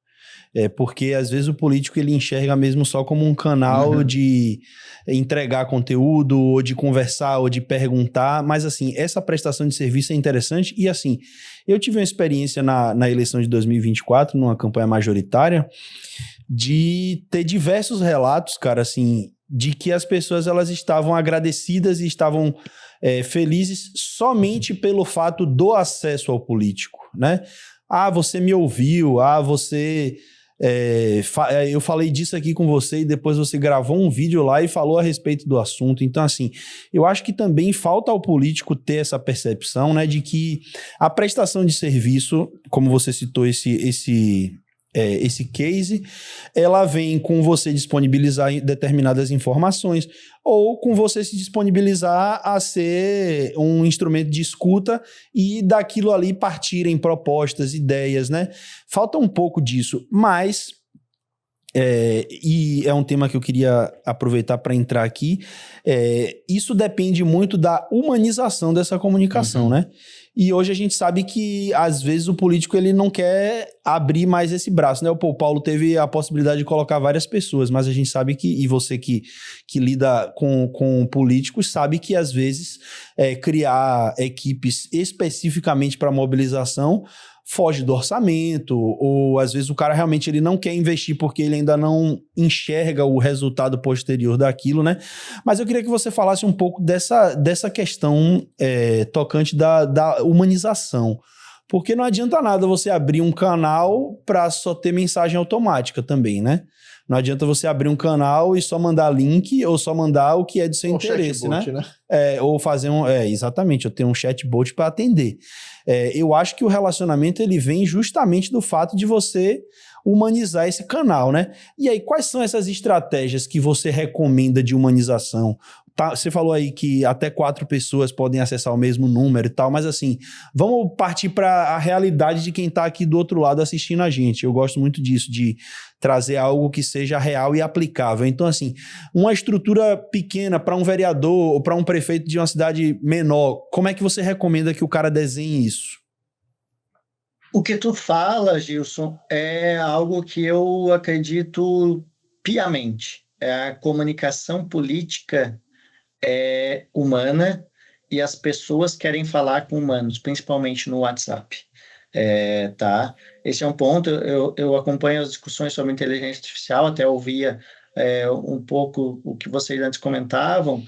Porque às vezes o político ele enxerga mesmo só como um canal de entregar conteúdo, ou de conversar, ou de perguntar, mas assim, essa prestação de serviço é interessante e assim, eu tive uma experiência na eleição de 2024, numa campanha majoritária, de ter diversos relatos, cara, assim, de que as pessoas elas estavam agradecidas e estavam felizes somente pelo fato do acesso ao político, né? Ah, você me ouviu, você... eu falei disso aqui com você e depois você gravou um vídeo lá e falou a respeito do assunto. Então, assim, eu acho que também falta ao político ter essa percepção, né, de que a prestação de serviço, como você citou esse case, ela vem com você disponibilizar determinadas informações ou com você se disponibilizar a ser um instrumento de escuta e daquilo ali partirem propostas, ideias, né? Falta um pouco disso, mas... e é um tema que eu queria aproveitar para entrar aqui, isso depende muito da humanização dessa comunicação, né? E hoje a gente sabe que, às vezes, o político ele não quer abrir mais esse braço, né? O Paulo teve a possibilidade de colocar várias pessoas, mas a gente sabe que, e você que lida com políticos, sabe que, às vezes, criar equipes especificamente para mobilização foge do orçamento, ou às vezes o cara realmente ele não quer investir porque ele ainda não enxerga o resultado posterior daquilo, né? Mas eu queria que você falasse um pouco dessa questão tocante da humanização. Porque não adianta nada você abrir um canal para só ter mensagem automática também, né? Não adianta você abrir um canal e só mandar link ou só mandar o que é do seu interesse, chatbot, né? Ou fazer exatamente, eu tenho um chatbot para atender. Eu acho que o relacionamento ele vem justamente do fato de você humanizar esse canal, né? E aí, quais são essas estratégias que você recomenda de humanização? Tá, você falou aí que até 4 pessoas podem acessar o mesmo número e tal, mas assim, vamos partir para a realidade de quem está aqui do outro lado assistindo a gente. Eu gosto muito disso, de trazer algo que seja real e aplicável. Então, assim, uma estrutura pequena para um vereador ou para um prefeito de uma cidade menor, como é que você recomenda que o cara desenhe isso? O que tu fala, Gilson, é algo que eu acredito piamente. A comunicação política humana e as pessoas querem falar com humanos, principalmente no WhatsApp. Tá? Esse é um ponto. Eu acompanho as discussões sobre inteligência artificial, até ouvia um pouco o que vocês antes comentavam,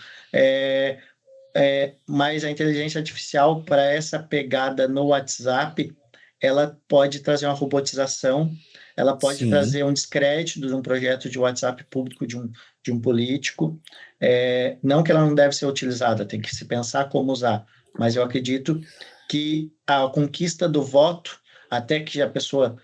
mas a inteligência artificial, para essa pegada no WhatsApp, ela pode trazer uma robotização, ela pode trazer um descrédito de um projeto de WhatsApp público de um político. Não que ela não deve ser utilizada, tem que se pensar como usar, mas eu acredito que a conquista do voto, até que a pessoa,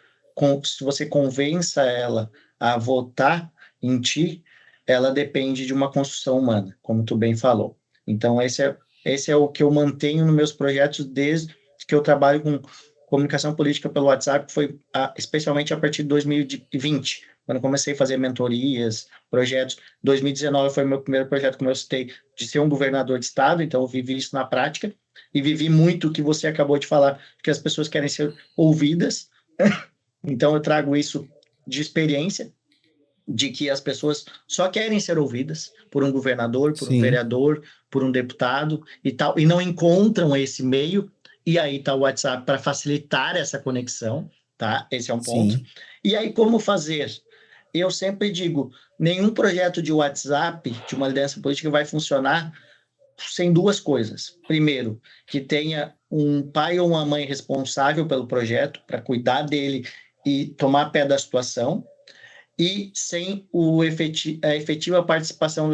se você convença ela a votar em ti, ela depende de uma construção humana, como tu bem falou. Então, esse é o que eu mantenho nos meus projetos desde que eu trabalho com comunicação política pelo WhatsApp, foi especialmente a partir de 2020, quando eu comecei a fazer mentorias, projetos. 2019 foi meu primeiro projeto, como eu citei, de ser um governador de estado, então eu vivi isso na prática, e vivi muito o que você acabou de falar, que as pessoas querem ser ouvidas. Então eu trago isso de experiência, de que as pessoas só querem ser ouvidas por um governador, por um vereador, por um deputado e tal, e não encontram esse meio, e aí está o WhatsApp para facilitar essa conexão, tá? Esse é um ponto. E aí, como fazer? Eu sempre digo, nenhum projeto de WhatsApp, de uma liderança política, vai funcionar sem 2 coisas. Primeiro, que tenha um pai ou uma mãe responsável pelo projeto, para cuidar dele e tomar pé da situação, e sem a efetiva participação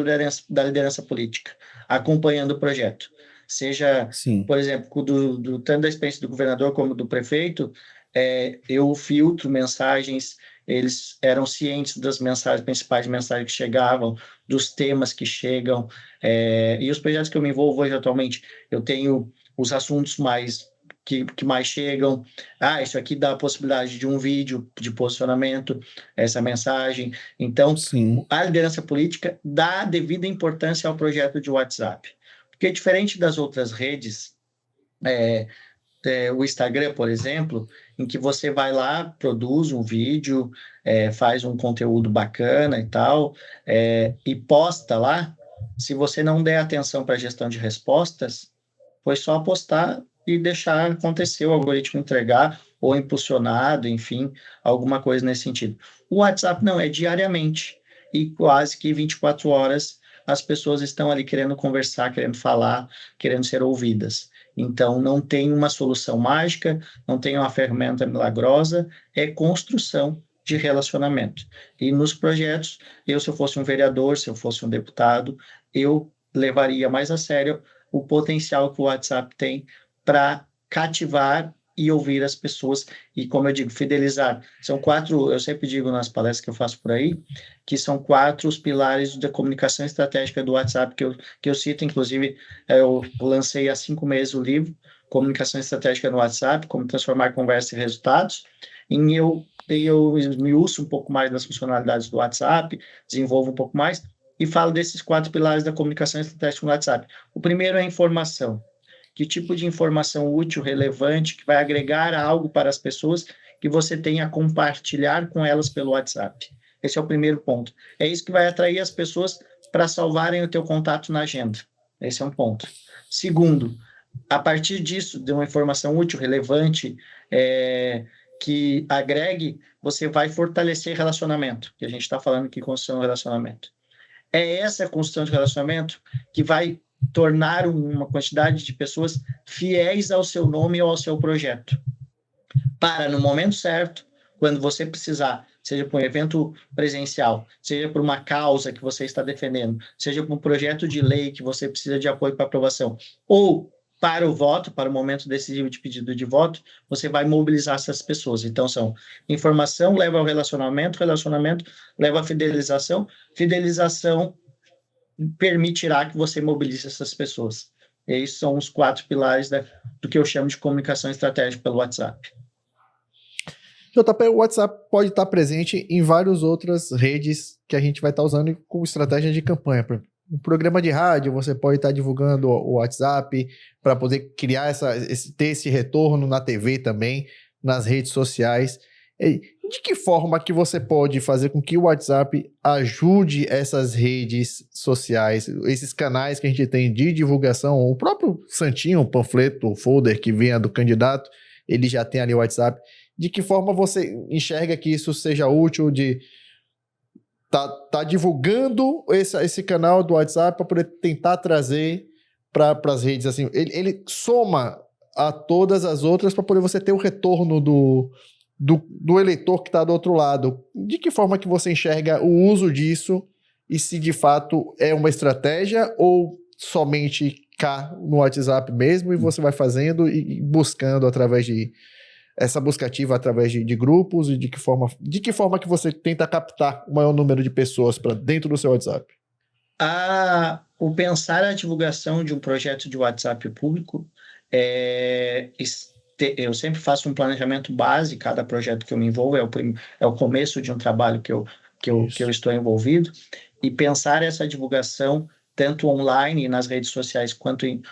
da liderança política, acompanhando o projeto. Seja, por exemplo, tanto da experiência do governador como do prefeito, eu filtro mensagens, eles eram cientes das mensagens, principais mensagens que chegavam, dos temas que chegam, e os projetos que eu me envolvo hoje atualmente, eu tenho os assuntos que mais chegam. Isso aqui dá a possibilidade de um vídeo de posicionamento, essa mensagem. Então, a liderança política dá a devida importância ao projeto de WhatsApp. Porque, diferente das outras redes, o Instagram, por exemplo, em que você vai lá, produz um vídeo, faz um conteúdo bacana e tal, e posta lá. Se você não der atenção para a gestão de respostas, foi só postar e deixar acontecer, o algoritmo entregar, ou impulsionado, enfim, alguma coisa nesse sentido. O WhatsApp não, é diariamente, e quase que 24 horas as pessoas estão ali querendo conversar, querendo falar, querendo ser ouvidas. Então, não tem uma solução mágica, não tem uma ferramenta milagrosa, é construção de relacionamento. E nos projetos, se eu fosse um vereador, se eu fosse um deputado, eu levaria mais a sério o potencial que o WhatsApp tem para cativar e ouvir as pessoas e, como eu digo, fidelizar. São 4, eu sempre digo nas palestras que eu faço por aí, que são 4 os pilares da comunicação estratégica do WhatsApp, que eu cito, inclusive, eu lancei há 5 meses o livro, Comunicação Estratégica no WhatsApp, como transformar conversa em resultados, e eu esmiuço um pouco mais das funcionalidades do WhatsApp, desenvolvo um pouco mais, e falo desses 4 pilares da comunicação estratégica no WhatsApp. O primeiro é a informação. Que tipo de informação útil, relevante, que vai agregar algo para as pessoas que você tem a compartilhar com elas pelo WhatsApp. Esse é o primeiro ponto. É isso que vai atrair as pessoas para salvarem o teu contato na agenda. Esse é um ponto. Segundo, a partir disso, de uma informação útil, relevante, que agregue, você vai fortalecer relacionamento, que a gente está falando aqui construção de relacionamento. É essa construção de relacionamento que vai tornar uma quantidade de pessoas fiéis ao seu nome ou ao seu projeto. Para, no momento certo, quando você precisar, seja para um evento presencial, seja por uma causa que você está defendendo, seja para um projeto de lei que você precisa de apoio para aprovação, ou para o voto, para o momento decisivo de pedido de voto, você vai mobilizar essas pessoas. Então, são informação leva ao relacionamento, relacionamento leva à fidelização, fidelização permitirá que você mobilize essas pessoas. E esses são os 4 pilares do que eu chamo de comunicação estratégica pelo WhatsApp. JP, o WhatsApp pode estar presente em várias outras redes que a gente vai estar usando como estratégia de campanha. Um programa de rádio, você pode estar divulgando o WhatsApp para poder criar ter esse retorno na TV também, nas redes sociais. De que forma que você pode fazer com que o WhatsApp ajude essas redes sociais, esses canais que a gente tem de divulgação, o próprio santinho, o panfleto, o folder que venha do candidato, ele já tem ali o WhatsApp. De que forma você enxerga que isso seja útil de tá divulgando esse canal do WhatsApp para poder tentar trazer para as redes? Assim, ele soma a todas as outras para poder você ter o retorno do eleitor que está do outro lado. De que forma que você enxerga o uso disso e se de fato é uma estratégia ou somente cá no WhatsApp mesmo e você vai fazendo e buscando através de essa busca ativa através de grupos e de que forma que você tenta captar o maior número de pessoas para dentro do seu WhatsApp? O pensar a divulgação de um projeto de WhatsApp público, eu sempre faço um planejamento base, cada projeto que eu me envolvo é o começo de um trabalho que eu estou envolvido, e pensar essa divulgação tanto online nas redes sociais quanto em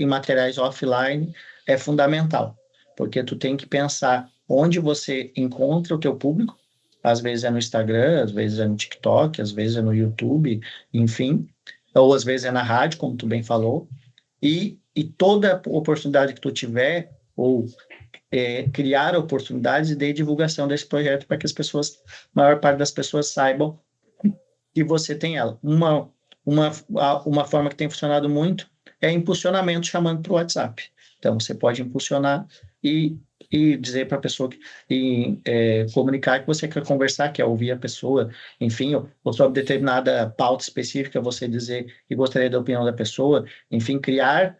materiais offline é fundamental. Porque tu tem que pensar onde você encontra o teu público, às vezes é no Instagram, às vezes é no TikTok, às vezes é no YouTube, enfim, ou às vezes é na rádio, como tu bem falou, e toda oportunidade que tu tiver, ou criar oportunidades de divulgação desse projeto para que a maior parte das pessoas saibam que você tem ela. Uma forma que tem funcionado muito é impulsionamento chamando para o WhatsApp. Então, você pode impulsionar e dizer para a pessoa, comunicar que você quer conversar, quer ouvir a pessoa, enfim, ou sobre determinada pauta específica, você dizer que gostaria da opinião da pessoa, enfim, criar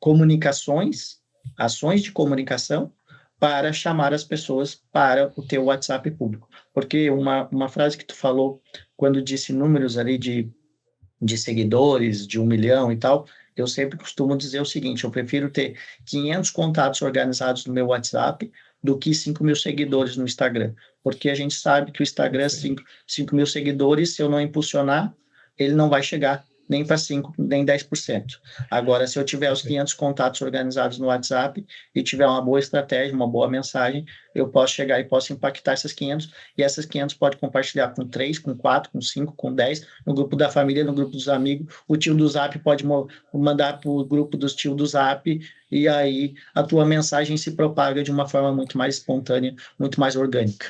comunicações, ações de comunicação para chamar as pessoas para o teu WhatsApp público. Porque uma frase que tu falou, quando disse números ali de seguidores, de 1 milhão e tal, eu sempre costumo dizer o seguinte: eu prefiro ter 500 contatos organizados no meu WhatsApp do que 5 mil seguidores no Instagram. Porque a gente sabe que o Instagram, 5 mil seguidores, se eu não impulsionar, ele não vai chegar nem para 5%, nem 10%. Agora, se eu tiver os 500 contatos organizados no WhatsApp e tiver uma boa estratégia, uma boa mensagem, eu posso chegar e posso impactar essas 500, e essas 500 pode compartilhar com 3, com 4, com 5, com 10, no grupo da família, no grupo dos amigos. O tio do Zap pode mandar para o grupo dos tio do Zap, e aí a tua mensagem se propaga de uma forma muito mais espontânea, muito mais orgânica.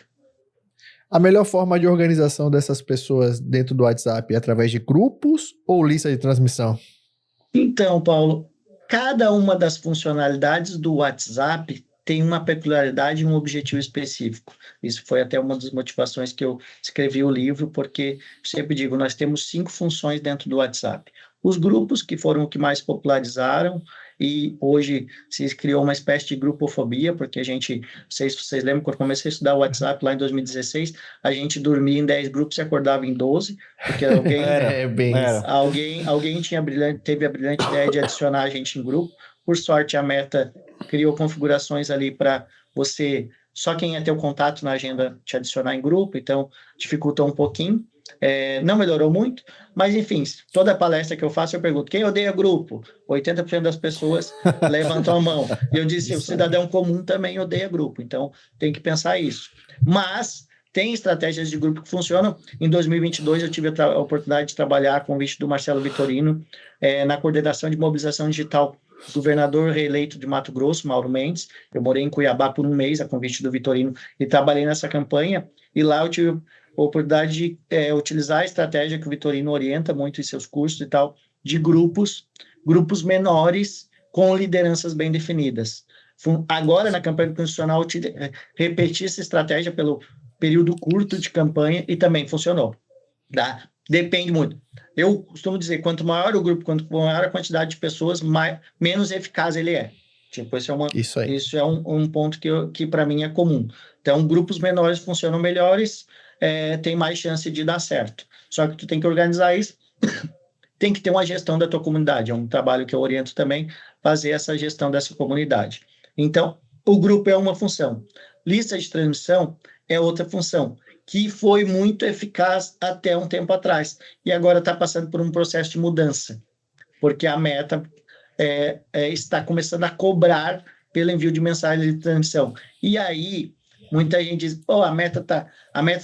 A melhor forma de organização dessas pessoas dentro do WhatsApp é através de grupos ou lista de transmissão? Então, Paulo, cada uma das funcionalidades do WhatsApp tem uma peculiaridade e um objetivo específico. Isso foi até uma das motivações que eu escrevi o livro, porque sempre digo, nós temos 5 funções dentro do WhatsApp. Os grupos, que foram o que mais popularizaram, e hoje se criou uma espécie de grupofobia, porque a gente, vocês lembram, quando comecei a estudar o WhatsApp lá em 2016, a gente dormia em 10 grupos e acordava em 12, porque alguém teve a brilhante ideia de adicionar a gente em grupo. Por sorte, a Meta criou configurações ali para você, só quem ia ter o contato na agenda, te adicionar em grupo, então dificultou um pouquinho. Não melhorou muito, mas enfim, toda palestra que eu faço eu pergunto, quem odeia grupo? 80% das pessoas levantam a mão. E eu disse, o cidadão comum também odeia grupo, então tem que pensar isso. Mas tem estratégias de grupo que funcionam. Em 2022 eu tive a oportunidade de trabalhar a convite do Marcelo Vitorino na coordenação de mobilização digital do governador reeleito de Mato Grosso, Mauro Mendes. Eu morei em Cuiabá por um mês, a convite do Vitorino, e trabalhei nessa campanha, e lá eu tive a oportunidade de utilizar a estratégia que o Vitorino orienta muito em seus cursos e tal, de grupos menores com lideranças bem definidas. Agora, na campanha constitucional, repeti essa estratégia pelo período curto de campanha e também funcionou. Tá? Depende muito. Eu costumo dizer, quanto maior o grupo, quanto maior a quantidade de pessoas, menos eficaz ele é. Tipo, isso é um ponto que para mim é comum. Então, grupos menores funcionam melhores, tem mais chance de dar certo. Só que tu tem que organizar isso, tem que ter uma gestão da tua comunidade. É um trabalho que eu oriento também, fazer essa gestão dessa comunidade. Então, o grupo é uma função. Lista de transmissão é outra função, que foi muito eficaz até um tempo atrás, e agora está passando por um processo de mudança, porque a Meta está começando a cobrar pelo envio de mensagem de transmissão. E aí, muita gente diz, a Meta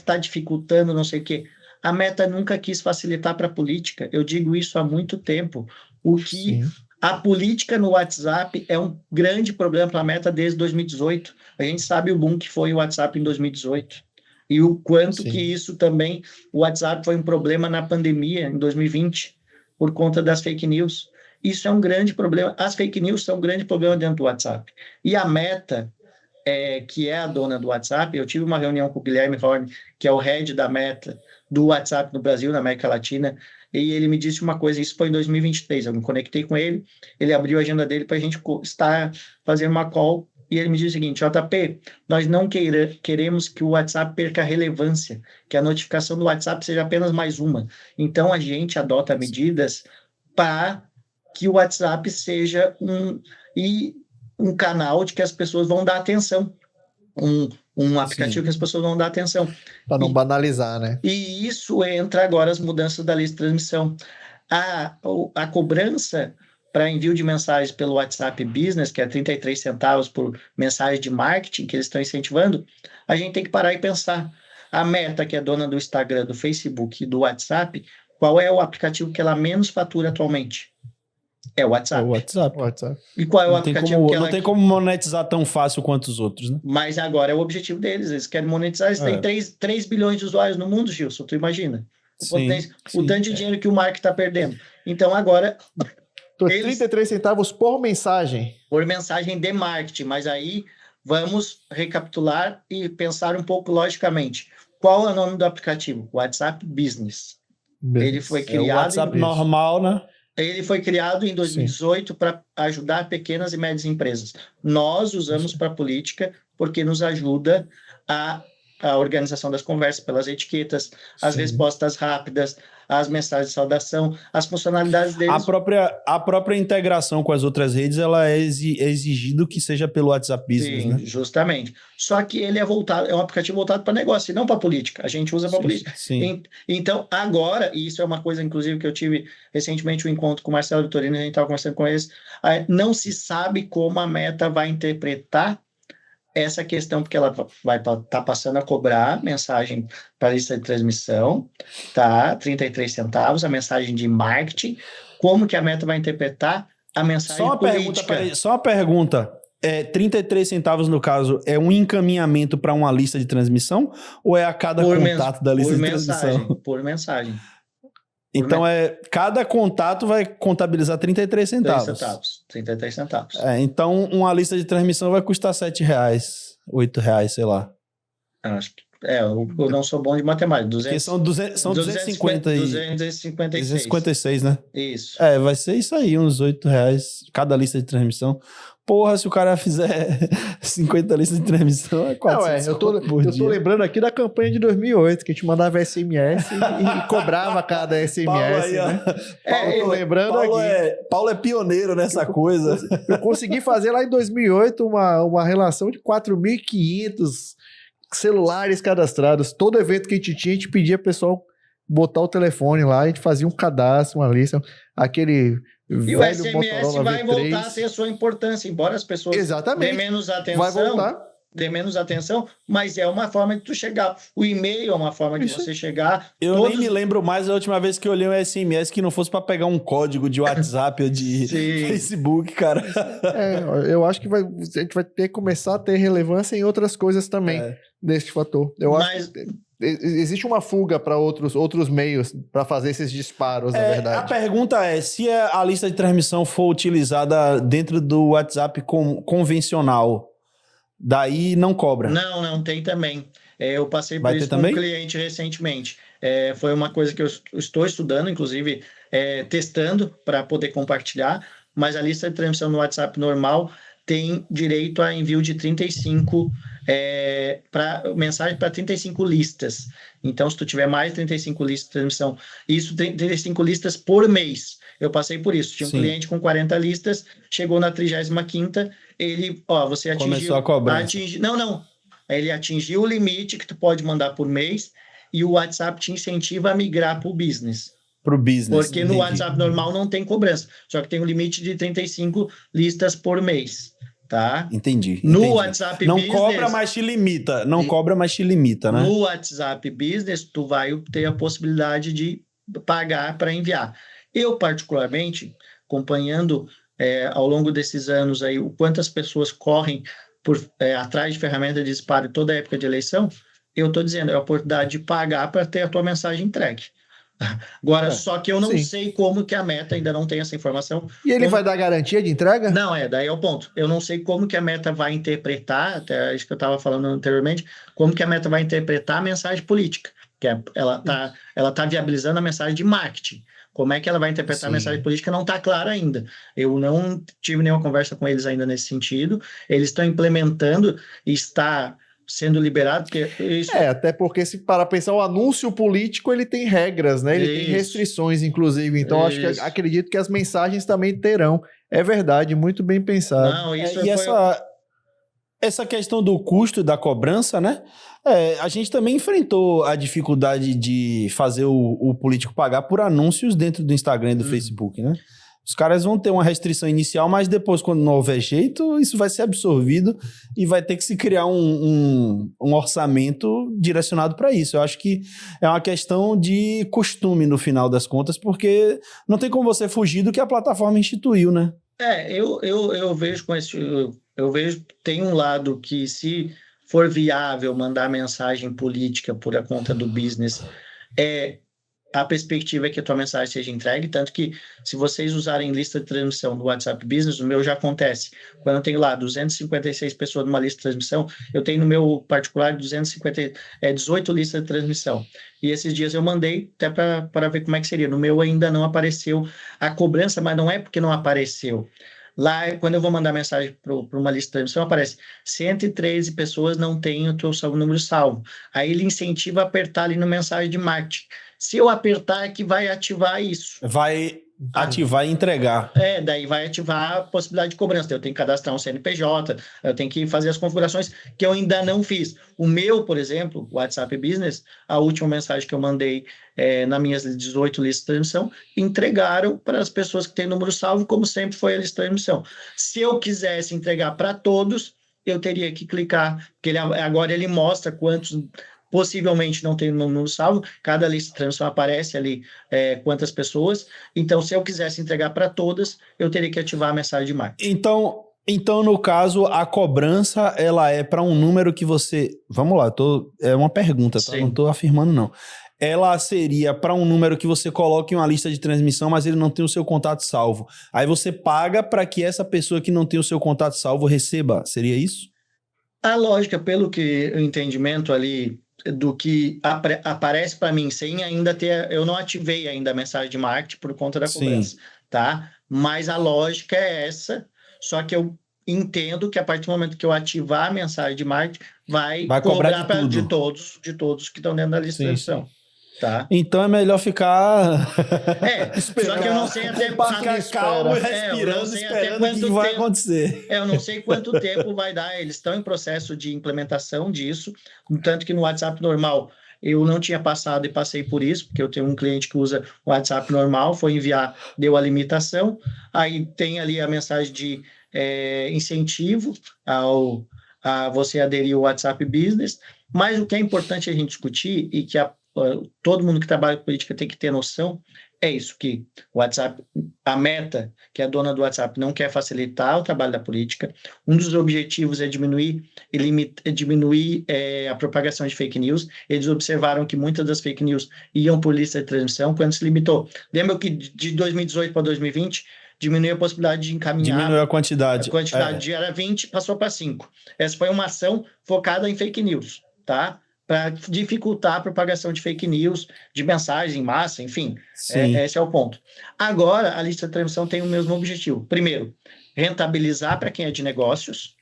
tá dificultando, não sei o quê. A Meta nunca quis facilitar para a política, eu digo isso há muito tempo. A política no WhatsApp é um grande problema para a Meta desde 2018. A gente sabe o boom que foi o WhatsApp em 2018. E o quanto que isso também, o WhatsApp foi um problema na pandemia, em 2020, por conta das fake news. Isso é um grande problema. As fake news são um grande problema dentro do WhatsApp. E a Meta, que é a dona do WhatsApp, eu tive uma reunião com o Guilherme Horn, que é o head da Meta, do WhatsApp no Brasil, na América Latina, e ele me disse uma coisa, isso foi em 2023, eu me conectei com ele, ele abriu a agenda dele para a gente fazer uma call, e ele me disse o seguinte, JP, nós não queremos que o WhatsApp perca relevância, que a notificação do WhatsApp seja apenas mais uma. Então, a gente adota medidas para que o WhatsApp seja um canal de que as pessoas vão dar atenção, um aplicativo que as pessoas vão dar atenção. Para não banalizar, né? E isso entra agora as mudanças da lista de transmissão. A cobrança para envio de mensagens pelo WhatsApp Business, que é 33 centavos por mensagem de marketing que eles estão incentivando, a gente tem que parar e pensar. A Meta, que é dona do Instagram, do Facebook e do WhatsApp, qual é o aplicativo que ela menos fatura atualmente? É o WhatsApp. WhatsApp. E qual é o aplicativo que ela... Não tem como monetizar tão fácil quanto os outros, né? Mas agora é o objetivo deles. Eles querem monetizar. Eles têm 3 bilhões de usuários no mundo, Gilson. Tu imagina? O tanto de dinheiro que o Mark está perdendo. Então, agora... 33 centavos por mensagem. Por mensagem de marketing. Mas aí, vamos recapitular e pensar um pouco logicamente. Qual é o nome do aplicativo? WhatsApp Business. Ele foi criado... o WhatsApp normal, né? Ele foi criado em 2018 para ajudar pequenas e médias empresas. Nós usamos para política porque nos ajuda a organização das conversas pelas etiquetas, as respostas rápidas, as mensagens de saudação, as funcionalidades deles. A própria integração com as outras redes, ela é exigido que seja pelo WhatsApp Business, Sim, né? justamente. Só que ele é um aplicativo voltado para negócio, e não para política. A gente usa para política. Sim. Então, agora, e isso é uma coisa, inclusive, que eu tive recentemente um encontro com o Marcelo Vitorino, a gente estava conversando com eles, não se sabe como a Meta vai interpretar essa questão, porque ela vai estar passando a cobrar mensagem para a lista de transmissão, tá? 33 centavos, a mensagem de marketing. Como que a Meta vai interpretar a mensagem política? Só uma pergunta. 33 centavos, no caso, é um encaminhamento para uma lista de transmissão ou é a cada contato da lista de transmissão? Por mensagem. Então, cada contato vai contabilizar 33 centavos. 33 centavos. Então, uma lista de transmissão vai custar R$7, R$8, sei lá. Acho que eu não sou bom de matemática. Porque são 256, né? Isso. Vai ser isso aí, uns R$8 cada lista de transmissão. Porra, se o cara fizer 50 listas de transmissão, é 400 eu tô lembrando aqui da campanha de 2008, que a gente mandava SMS e cobrava cada SMS, aí, né? Tô lembrando aqui. Paulo é pioneiro nessa coisa. Eu consegui fazer lá em 2008 uma relação de 4.500 celulares cadastrados. Todo evento que a gente pedia o pessoal botar o telefone lá, a gente fazia um cadastro, uma lista, aquele e o SMS vai voltar a ter a sua importância, embora as pessoas dêem menos atenção. Vai voltar. Dê menos atenção, mas é uma forma de tu chegar. O e-mail é uma forma de você chegar. Eu nem me lembro mais da última vez que eu olhei um SMS que não fosse para pegar um código de WhatsApp ou de Facebook, cara. Eu acho que a gente vai ter que começar a ter relevância em outras coisas também, deste fator. Acho que existe uma fuga para outros meios para fazer esses disparos, na verdade. A pergunta é, se a lista de transmissão for utilizada dentro do WhatsApp convencional, daí não cobra? Não tem também. Eu passei por isso com um cliente recentemente. Foi uma coisa que eu estou estudando, inclusive testando para poder compartilhar, mas a lista de transmissão no WhatsApp normal tem direito a envio de 35 mensagem para 35 listas. Então, se tu tiver mais de 35 listas de transmissão, isso tem 35 listas por mês. Eu passei por isso. Tinha um cliente com 40 listas, chegou na 35ª, ele, você atingiu... Começou a cobrar. Não. Ele atingiu o limite que tu pode mandar por mês e o WhatsApp te incentiva a migrar para o business. Para o business. Porque no WhatsApp normal não tem cobrança, só que tem um limite de 35 listas por mês. Tá? Entendi. No WhatsApp não Business... cobra, mas te limita. Não cobra, mas te limita, né? No WhatsApp Business, tu vai ter a possibilidade de pagar para enviar. Eu, particularmente, acompanhando ao longo desses anos aí, o quanto as pessoas correm atrás de ferramenta de disparo toda a época de eleição, eu estou dizendo, é a oportunidade de pagar para ter a tua mensagem entregue. Agora, só que eu não sei como que a Meta ainda não tem essa informação. E ele vai dar garantia de entrega? Não, daí é o ponto. Eu não sei como que a Meta vai interpretar, até isso que eu estava falando anteriormente, como que a Meta vai interpretar a mensagem política, que ela tá viabilizando a mensagem de marketing. Como é que ela vai interpretar a mensagem política não está claro ainda. Eu não tive nenhuma conversa com eles ainda nesse sentido. Eles estão implementando e está sendo liberado, porque isso... até porque se para pensar, o anúncio político, ele tem regras, né? Ele tem restrições, inclusive. Então, acredito que as mensagens também terão. É verdade, muito bem pensado. Não, isso essa questão do custo da cobrança, né? A gente também enfrentou a dificuldade de fazer o político pagar por anúncios dentro do Instagram e do Facebook, né? Os caras vão ter uma restrição inicial, mas depois, quando não houver jeito, isso vai ser absorvido e vai ter que se criar um orçamento direcionado para isso. Eu acho que é uma questão de costume, no final das contas, porque não tem como você fugir do que a plataforma instituiu, né? Eu vejo tem um lado que, se for viável mandar mensagem política por a conta do business, a perspectiva é que a tua mensagem seja entregue, tanto que, se vocês usarem lista de transmissão no WhatsApp Business, o meu já acontece. Quando eu tenho lá 256 pessoas numa lista de transmissão, eu tenho no meu particular 18 listas de transmissão. E esses dias eu mandei até para ver como é que seria. No meu ainda não apareceu a cobrança, mas não é porque não apareceu. Lá, quando eu vou mandar mensagem para uma lista de transmissão, aparece 113 pessoas não têm o teu número salvo. Aí ele incentiva a apertar ali no mensagem de marketing. Se eu apertar é que vai ativar isso. Vai ativar e entregar. Daí vai ativar a possibilidade de cobrança. Eu tenho que cadastrar um CNPJ, eu tenho que fazer as configurações que eu ainda não fiz. O meu, por exemplo, o WhatsApp Business, a última mensagem que eu mandei nas minhas 18 listas de transmissão, entregaram para as pessoas que têm número salvo, como sempre foi a lista de transmissão. Se eu quisesse entregar para todos, eu teria que clicar, porque agora ele mostra quantos possivelmente não tem número salvo, cada lista de transmissão aparece ali quantas pessoas, então se eu quisesse entregar para todas, eu teria que ativar a mensagem de marketing. Então, no caso, a cobrança, ela é para um número que você... Vamos lá, é uma pergunta, tá? Não estou afirmando, não. Ela seria para um número que você coloca em uma lista de transmissão, mas ele não tem o seu contato salvo. Aí você paga para que essa pessoa que não tem o seu contato salvo receba. Seria isso? A lógica, pelo que o entendimento ali do que aparece para mim, sem ainda ter... Eu não ativei ainda a mensagem de marketing por conta da cobrança, tá? Mas a lógica é essa, só que eu entendo que a partir do momento que eu ativar a mensagem de marketing, vai cobrar de todos que estão dentro da lista de transmissão. Tá? Então é melhor ficar... só que eu não sei até calmo e respirando, esperando o que vai acontecer. Eu não sei quanto tempo vai dar. Eles estão em processo de implementação disso, tanto que no WhatsApp normal eu não tinha passado e passei por isso, porque eu tenho um cliente que usa o WhatsApp normal, foi enviar, deu a limitação, aí tem ali a mensagem de incentivo a você aderir ao WhatsApp Business, mas o que é importante a gente discutir e que todo mundo que trabalha com política tem que ter noção, é isso, que o WhatsApp, a Meta, que é a dona do WhatsApp, não quer facilitar o trabalho da política. Um dos objetivos é diminuir a propagação de fake news. Eles observaram que muitas das fake news iam por lista de transmissão, quando se limitou. Lembra que de 2018 para 2020, diminuiu a possibilidade de encaminhar... Diminuiu a quantidade. A quantidade era 20, passou para 5. Essa foi uma ação focada em fake news, tá? Para dificultar a propagação de fake news, de mensagem em massa, enfim. Esse é o ponto. Agora, a lista de transmissão tem o mesmo objetivo. Primeiro, rentabilizar para quem é de negócios.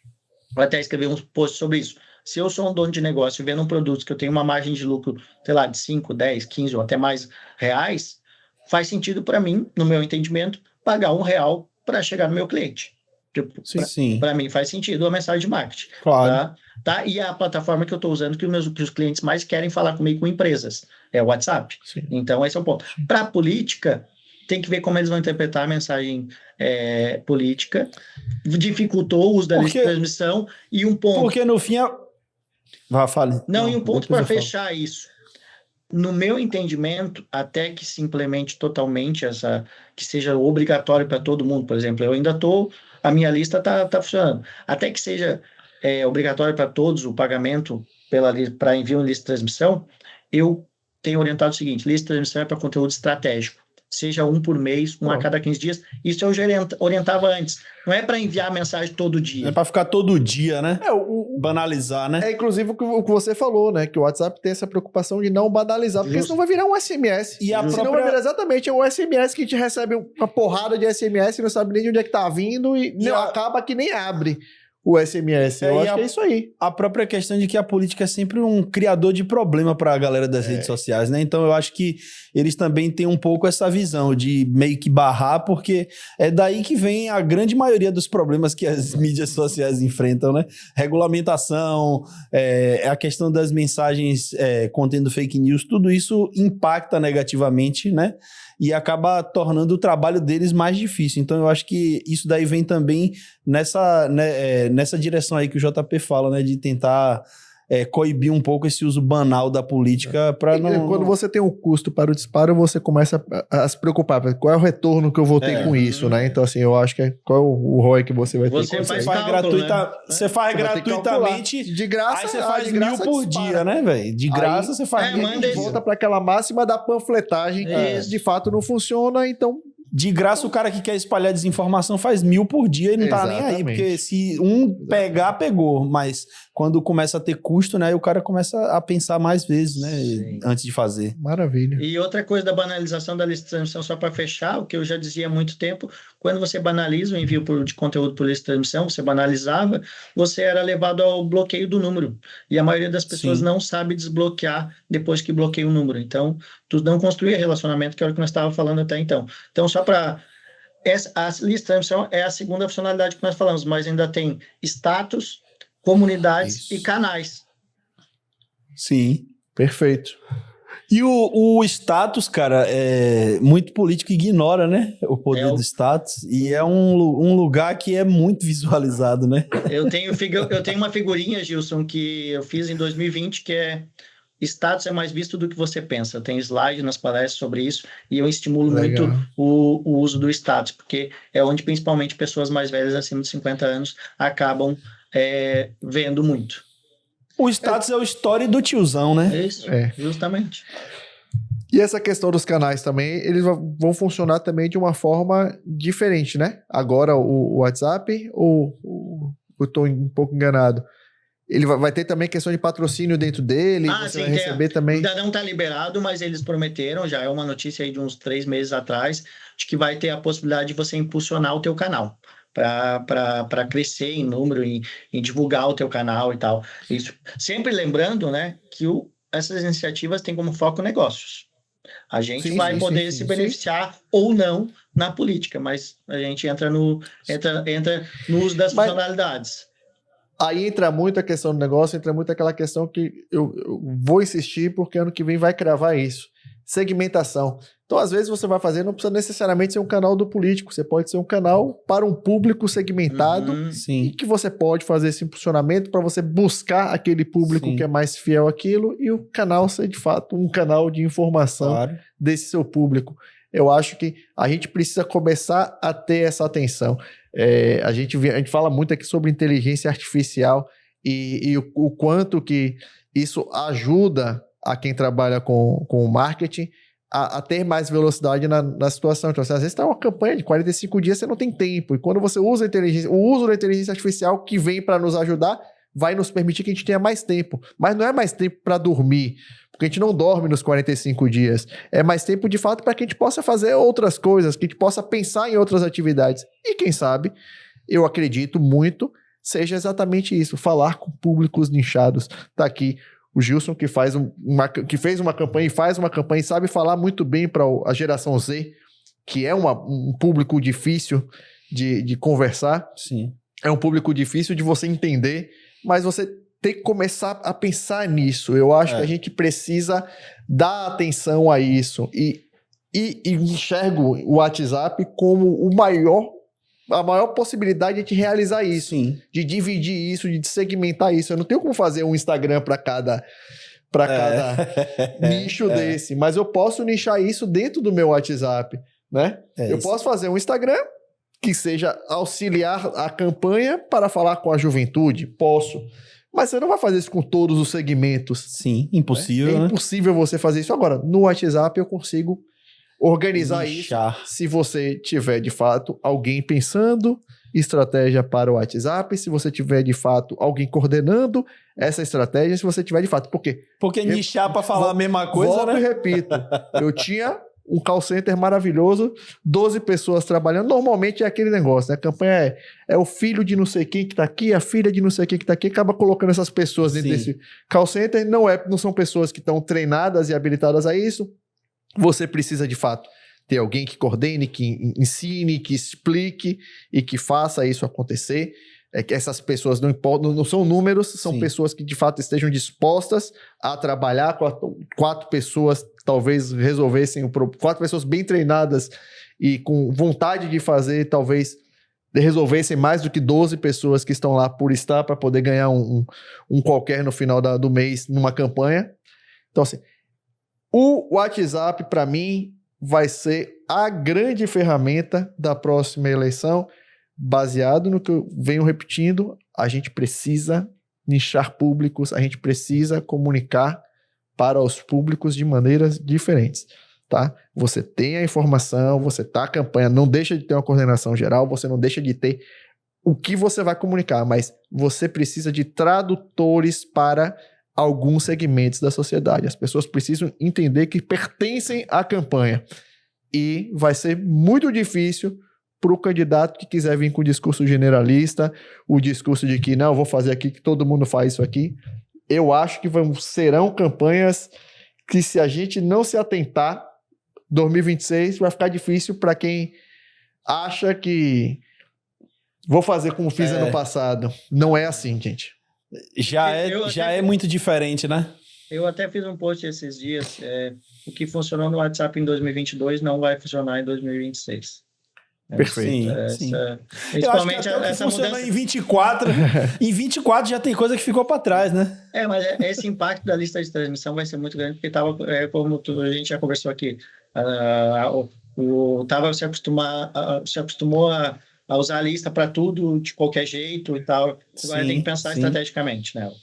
Vou até escrever um post sobre isso. Se eu sou um dono de negócio e vendo um produto que eu tenho uma margem de lucro, sei lá, de 5, 10, 15 ou até mais reais, faz sentido para mim, no meu entendimento, pagar R$1 para chegar no meu cliente. Para mim faz sentido a mensagem de marketing. Claro. Tá? E a plataforma que eu estou usando, que os clientes mais querem falar comigo com empresas, é o WhatsApp. Sim. Então, esse é o ponto. Para a política, tem que ver como eles vão interpretar a mensagem política. Dificultou o uso da lista de transmissão. E um ponto... Porque no fim... Fale. Não, e um ponto para fechar isso. No meu entendimento, até que se implemente totalmente que seja obrigatório para todo mundo, por exemplo, eu ainda estou... A minha lista está funcionando. Até que seja obrigatório para todos o pagamento para envio em lista de transmissão, eu tenho orientado o seguinte: lista de transmissão é para conteúdo estratégico. Seja um por mês, a cada 15 dias. Isso eu já orientava antes. Não é para enviar mensagem todo dia. É para ficar todo dia, né? Banalizar, né? Inclusive o que você falou, né? Que o WhatsApp tem essa preocupação de não banalizar, porque senão vai virar um SMS. E senão vai virar exatamente um SMS que te recebe uma porrada de SMS e não sabe nem de onde é que tá vindo e acaba que nem abre o SMS. Eu acho que é isso aí. A própria questão de que a política é sempre um criador de problema para a galera das redes sociais, né? Então eu acho que eles também têm um pouco essa visão de meio que barrar, porque é daí que vem a grande maioria dos problemas que as mídias sociais enfrentam, né? Regulamentação, a questão das mensagens contendo fake news, tudo isso impacta negativamente, né? E acaba tornando o trabalho deles mais difícil. Então eu acho que isso daí vem também nessa direção aí que o JP fala, né? De tentar coibir um pouco esse uso banal da política para não... Quando você tem um custo para o disparo, você começa a se preocupar. Qual é o retorno que eu vou ter com isso, né? Então, assim, eu acho que qual é o ROI que você vai ter. Você faz gratuitamente. De graça, aí você faz 1.000 por dia, né, velho? De graça você faz 1.000. Volta para aquela máxima da panfletagem que de fato não funciona, então... De graça, o cara que quer espalhar desinformação faz 1.000 por dia e não tá nem aí. Porque se um pegar, pegou. Mas quando começa a ter custo, né, o cara começa a pensar mais vezes, né, Sim. antes de fazer. Maravilha. E outra coisa da banalização da lista de transmissão, só para fechar, o que eu já dizia há muito tempo, quando você banaliza o envio de conteúdo por lista de transmissão, você banalizava, você era levado ao bloqueio do número. E a maioria das pessoas Sim. não sabe desbloquear depois que bloqueia o número. Então, tu não construía relacionamento, que era o que nós estávamos falando até então. Então, só para... A lista de transmissão é a segunda funcionalidade que nós falamos, mas ainda tem status, comunidades Isso. e canais. Sim. Perfeito. E o status, cara, muito político ignora, né? O poder É o- do status. E é um lugar que é muito visualizado, né? Eu tenho uma figurinha, Gilson, que eu fiz em 2020, que é status é mais visto do que você pensa. Tem slide nas palestras sobre isso, e eu estimulo Legal. muito o uso do status, porque é onde principalmente pessoas mais velhas, acima de 50 anos, acabam vendo muito. O status é o story do tiozão, né? É isso, É. justamente. E essa questão dos canais também, eles vão funcionar também de uma forma diferente, né? Agora o WhatsApp, ou eu estou um pouco enganado, ele vai ter também questão de patrocínio dentro dele, você vai receber também... Ainda não está liberado, mas eles prometeram, já é uma notícia aí de uns 3 meses atrás, de que vai ter a possibilidade de você impulsionar o teu canal, para crescer em número, em divulgar o teu canal e tal. Isso. Sempre lembrando, né, que essas iniciativas têm como foco negócios. A gente Sim, vai sim, poder sim, se sim. beneficiar ou não na política, mas a gente entra no uso das Mas- funcionalidades. Aí entra muito a questão do negócio, entra muito aquela questão que eu vou insistir porque ano que vem vai cravar isso. Segmentação. Então, às vezes, você vai fazer, não precisa necessariamente ser um canal do político, você pode ser um canal para um público segmentado Uhum. e Sim. que você pode fazer esse impulsionamento para você buscar aquele público Sim. que é mais fiel àquilo e o canal ser, de fato, um canal de informação Claro. desse seu público. Eu acho que a gente precisa começar a ter essa atenção. A gente fala muito aqui sobre inteligência artificial e o quanto que isso ajuda a quem trabalha com o marketing a ter mais velocidade na situação. Então, assim, às vezes está uma campanha de 45 dias, você não tem tempo. E quando você usa o uso da inteligência artificial que vem para nos ajudar, vai nos permitir que a gente tenha mais tempo. Mas não é mais tempo para dormir, porque a gente não dorme nos 45 dias. É mais tempo, de fato, para que a gente possa fazer outras coisas, que a gente possa pensar em outras atividades. E quem sabe, eu acredito muito, seja exatamente isso, falar com públicos nichados. Tá aqui o Gilson, que fez uma campanha e faz uma campanha e sabe falar muito bem para a geração Z, que é um público difícil de conversar. Sim. É um público difícil de você entender, mas você tem que começar a pensar nisso. Eu acho que a gente precisa dar atenção a isso. E enxergo o WhatsApp como a maior possibilidade de realizar isso. Sim. De dividir isso, de segmentar isso. Eu não tenho como fazer um Instagram para cada nicho desse, mas eu posso nichar isso dentro do meu WhatsApp, né? Eu posso fazer um Instagram que seja auxiliar a campanha para falar com a juventude? Posso. Mas você não vai fazer isso com todos os segmentos. Sim, impossível, É né? impossível você fazer isso. Agora, no WhatsApp eu consigo organizar Nichar. isso se você tiver, de fato, alguém pensando estratégia para o WhatsApp, se você tiver, de fato, alguém coordenando essa estratégia, se você tiver, de fato. Porque nichar pra falar a mesma coisa, volto né? e repito, eu tinha um call center maravilhoso, 12 pessoas trabalhando. Normalmente é aquele negócio, né? A campanha é o filho de não sei quem que tá aqui, a filha de não sei quem que tá aqui, acaba colocando essas pessoas dentro desse call center. Não são pessoas que estão treinadas e habilitadas a isso. Você precisa, de fato, ter alguém que coordene, que ensine, que explique e que faça isso acontecer. Que essas pessoas não são números, são pessoas que de fato estejam dispostas a trabalhar com 4 pessoas, talvez resolvessem o problema. 4 pessoas bem treinadas e com vontade de fazer, talvez resolvessem mais do que 12 pessoas que estão lá por estar para poder ganhar um qualquer no final do mês numa campanha. Então, assim, o WhatsApp, para mim, vai ser a grande ferramenta da próxima eleição. Baseado no que eu venho repetindo, a gente precisa nichar públicos, a gente precisa comunicar para os públicos de maneiras diferentes, tá? Você tem a informação, você tá a campanha, não deixa de ter uma coordenação geral, você não deixa de ter o que você vai comunicar, mas você precisa de tradutores para alguns segmentos da sociedade. As pessoas precisam entender que pertencem à campanha. E vai ser muito difícil para o candidato que quiser vir com o discurso generalista, o discurso de que, não, eu vou fazer aqui, que todo mundo faz isso aqui. Eu acho que serão campanhas que, se a gente não se atentar, 2026 vai ficar difícil para quem acha que vou fazer como fiz ano passado. Não é assim, gente. Já é muito diferente, né? Eu até fiz um post esses dias. O que funcionou no WhatsApp em 2022 não vai funcionar em 2026. Perfeito. Sim. Eu acho que até o que funcionou mudança... em 24, em 24 já tem coisa que ficou para trás, né? Mas esse impacto da lista de transmissão vai ser muito grande, porque como a gente já conversou aqui, se acostumou a usar a lista para tudo, de qualquer jeito e tal. Você vai ter que pensar estrategicamente nela.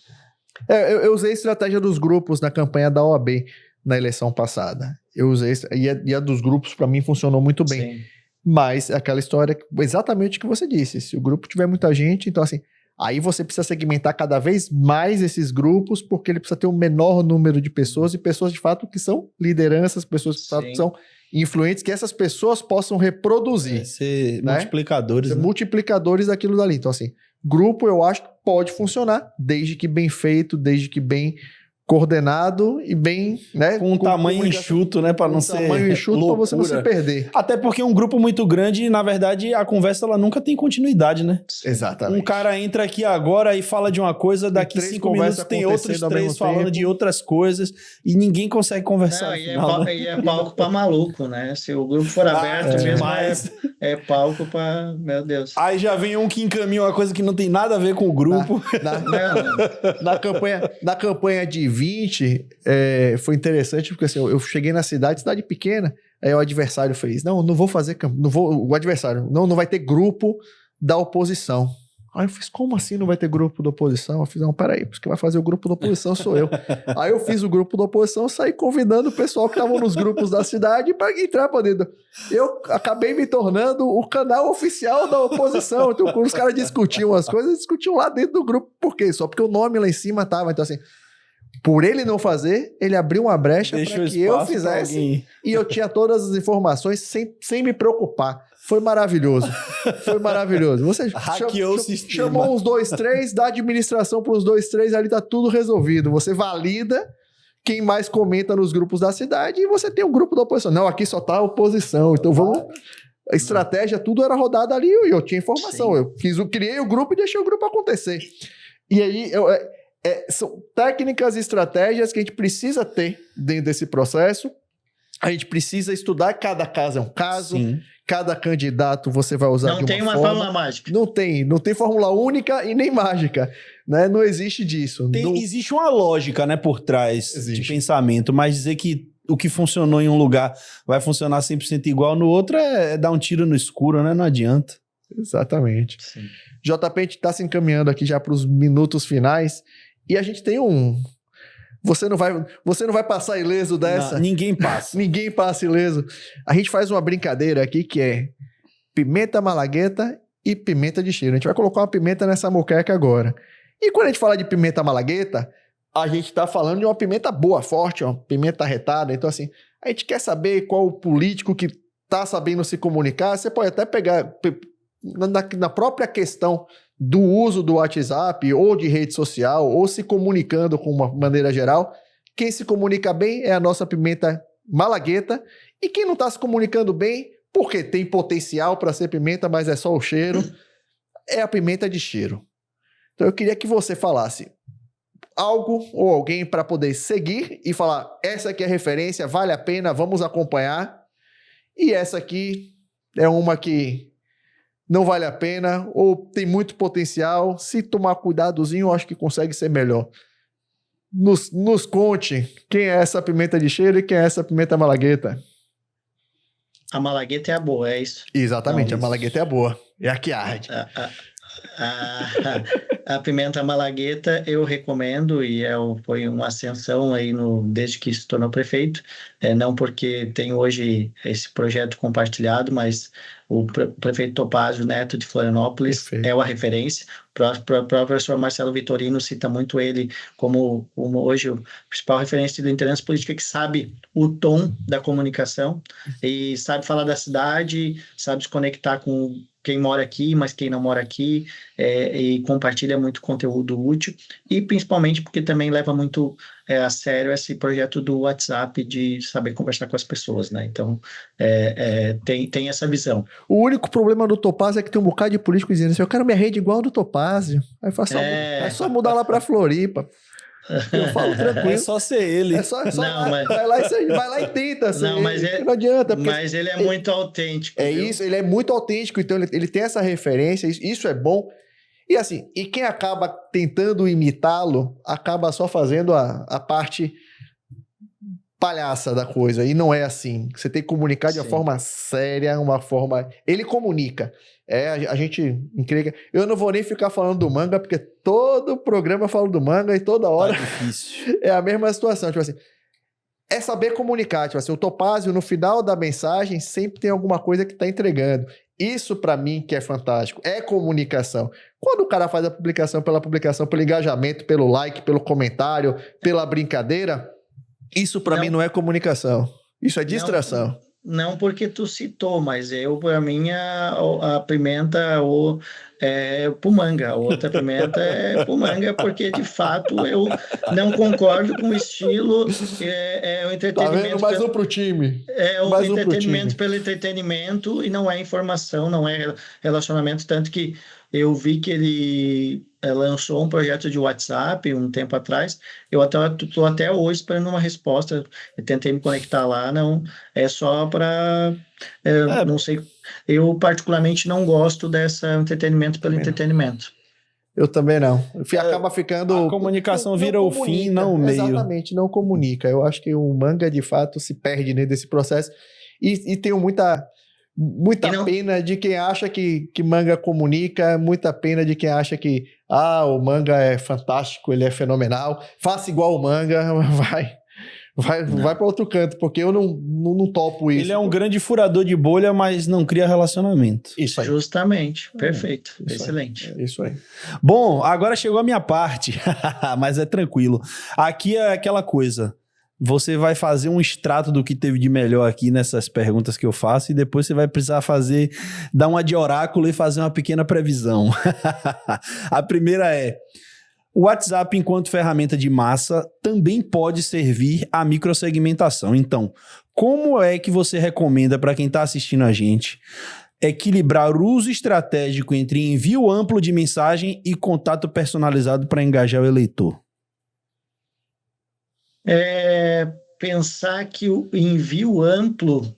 Eu usei a estratégia dos grupos na campanha da OAB na eleição passada. Eu usei, e a dos grupos, para mim, funcionou muito bem. Sim. Mas aquela história, exatamente o que você disse. Se o grupo tiver muita gente, então assim, aí você precisa segmentar cada vez mais esses grupos, porque ele precisa ter um menor número de pessoas, e pessoas de fato que são lideranças, pessoas de fato que são influentes, que essas pessoas possam reproduzir. Ser multiplicadores. Ser multiplicadores daquilo dali. Então assim, grupo eu acho que pode funcionar, desde que bem feito, desde que bem coordenado e bem, né? Com um tamanho enxuto, né? Para não ser tamanho enxuto para você não se perder. Até porque um grupo muito grande, na verdade, a conversa ela nunca tem continuidade, né? Exatamente. Um cara entra aqui agora e fala de uma coisa, daqui 5 minutos tem outros 3 falando de outras coisas e ninguém consegue conversar. Não, e é palco para maluco, né? Se o grupo for aberto mesmo, é palco para... Meu Deus. Aí já vem um que encaminha uma coisa que não tem nada a ver com o grupo. Na campanha de 20, foi interessante, porque assim, eu cheguei na cidade pequena, aí o adversário fez, não vou fazer, o adversário, não vai ter grupo da oposição. Aí eu fiz, como assim não vai ter grupo da oposição? Eu fiz, não, peraí, porque vai fazer o grupo da oposição sou eu. Aí eu fiz o grupo da oposição, saí convidando o pessoal que estava nos grupos da cidade para entrar para dentro. Eu acabei me tornando o canal oficial da oposição. Então, quando os caras discutiam as coisas, discutiam lá dentro do grupo. Por quê? Só porque o nome lá em cima tava. Então, assim, por ele não fazer, ele abriu uma brecha para que eu fizesse. E eu tinha todas as informações sem me preocupar. Foi maravilhoso. Foi maravilhoso. Você hackeou o sistema. Chamou uns 2, 3, dá administração para os 2, 3, ali tá tudo resolvido. Você valida quem mais comenta nos grupos da cidade e você tem um grupo da oposição. Não, aqui só tá a oposição. Então vamos... A estratégia, tudo era rodada ali e eu tinha informação. Sim. Eu criei o grupo e deixei o grupo acontecer. E aí... são técnicas e estratégias que a gente precisa ter dentro desse processo. A gente precisa estudar, cada caso é um caso. Sim. Cada candidato você vai usar de uma forma. Não tem uma fórmula mágica. Não tem fórmula única e nem mágica, né? Não existe disso. Existe uma lógica, né, por trás de pensamento, mas dizer que o que funcionou em um lugar vai funcionar 100% igual no outro é dar um tiro no escuro, né? Não adianta. Exatamente. Sim. JP, a gente está se encaminhando aqui já para os minutos finais e a gente tem Você não vai passar ileso dessa? Não, ninguém passa. Ninguém passa ileso. A gente faz uma brincadeira aqui que é pimenta malagueta e pimenta de cheiro. A gente vai colocar uma pimenta nessa moqueca agora. E quando a gente fala de pimenta malagueta, a gente está falando de uma pimenta boa, forte, uma pimenta retada. Então, assim, a gente quer saber qual o político que está sabendo se comunicar. Você pode até pegar na própria questão do uso do WhatsApp ou de rede social ou se comunicando com uma maneira geral. Quem se comunica bem é a nossa pimenta malagueta e quem não está se comunicando bem, porque tem potencial para ser pimenta, mas é só o cheiro, é a pimenta de cheiro. Então eu queria que você falasse algo ou alguém para poder seguir e falar, essa aqui é a referência, vale a pena, vamos acompanhar, e essa aqui é uma que não vale a pena, ou tem muito potencial, se tomar cuidadozinho, eu acho que consegue ser melhor. Nos conte quem é essa pimenta de cheiro e quem é essa pimenta malagueta. A malagueta é a boa, é isso? Exatamente, não, a malagueta é a boa. É a que arde. A pimenta malagueta eu recomendo e foi uma ascensão aí desde que se tornou prefeito, não porque tem hoje esse projeto compartilhado, mas o prefeito Topázio Neto de Florianópolis Perfeito. é uma referência. O professor Marcelo Vitorino cita muito ele como hoje o principal referência de liderança política que sabe o tom da comunicação e sabe falar da cidade, sabe se conectar com quem mora aqui, mas quem não mora aqui, e compartilha muito conteúdo útil, e principalmente porque também leva muito a sério esse projeto do WhatsApp de saber conversar com as pessoas, né? Então, tem essa visão. O único problema do Topázio é que tem um bocado de político dizendo assim, eu quero minha rede igual ao do Topázio. Aí é só mudar lá pra Floripa. Eu falo tranquilo. É só ser ele. É só não, vai lá e tenta. Assim, não, mas não adianta. Mas ele é muito autêntico. É viu? Isso, ele é muito autêntico, então ele tem essa referência, isso é bom. E assim, e quem acaba tentando imitá-lo, acaba só fazendo a parte palhaça da coisa, e não é assim. Você tem que comunicar de uma forma séria, uma forma... Ele comunica. A gente incrível. Eu não vou nem ficar falando do manga, porque todo programa eu falo do manga e toda hora difícil. É a mesma situação. Tipo assim, é saber comunicar. Tipo assim, o Topázio, no final da mensagem, sempre tem alguma coisa que tá entregando. Isso, pra mim, que é fantástico. É comunicação. Quando o cara faz a publicação, pelo engajamento, pelo like, pelo comentário, pela brincadeira, isso pra mim não é comunicação. Isso é distração. Não porque tu citou, mas para mim, a pimenta é pumanga, a outra pimenta é pumanga, porque de fato eu não concordo com o estilo, o entretenimento... Tá vendo? Mais um pro time. É o entretenimento pelo entretenimento e não é informação, não é relacionamento, tanto que eu vi que ele lançou um projeto de WhatsApp um tempo atrás, eu estou até hoje esperando uma resposta, eu tentei me conectar lá, não, é só para, não sei, eu particularmente não gosto desse entretenimento pelo entretenimento. Eu também não. Acaba ficando... A comunicação vira o fim, não o meio. Exatamente, não comunica. Eu acho que o manga, de fato, se perde dentro desse processo e tenho muita pena de quem acha que manga comunica, muita pena de quem acha que o manga é fantástico, ele é fenomenal, faça igual o manga, vai para outro canto, porque eu não topo isso. Ele é um grande furador de bolha, mas não cria relacionamento. Isso aí. Justamente, perfeito, excelente. Isso aí. Bom, agora chegou a minha parte, mas é tranquilo. Aqui é aquela coisa... Você vai fazer um extrato do que teve de melhor aqui nessas perguntas que eu faço e depois você vai precisar dar uma de oráculo e fazer uma pequena previsão. A primeira é: o WhatsApp, enquanto ferramenta de massa, também pode servir à microsegmentação. Então, como é que você recomenda para quem está assistindo a gente equilibrar o uso estratégico entre envio amplo de mensagem e contato personalizado para engajar o eleitor? Pensar que o envio amplo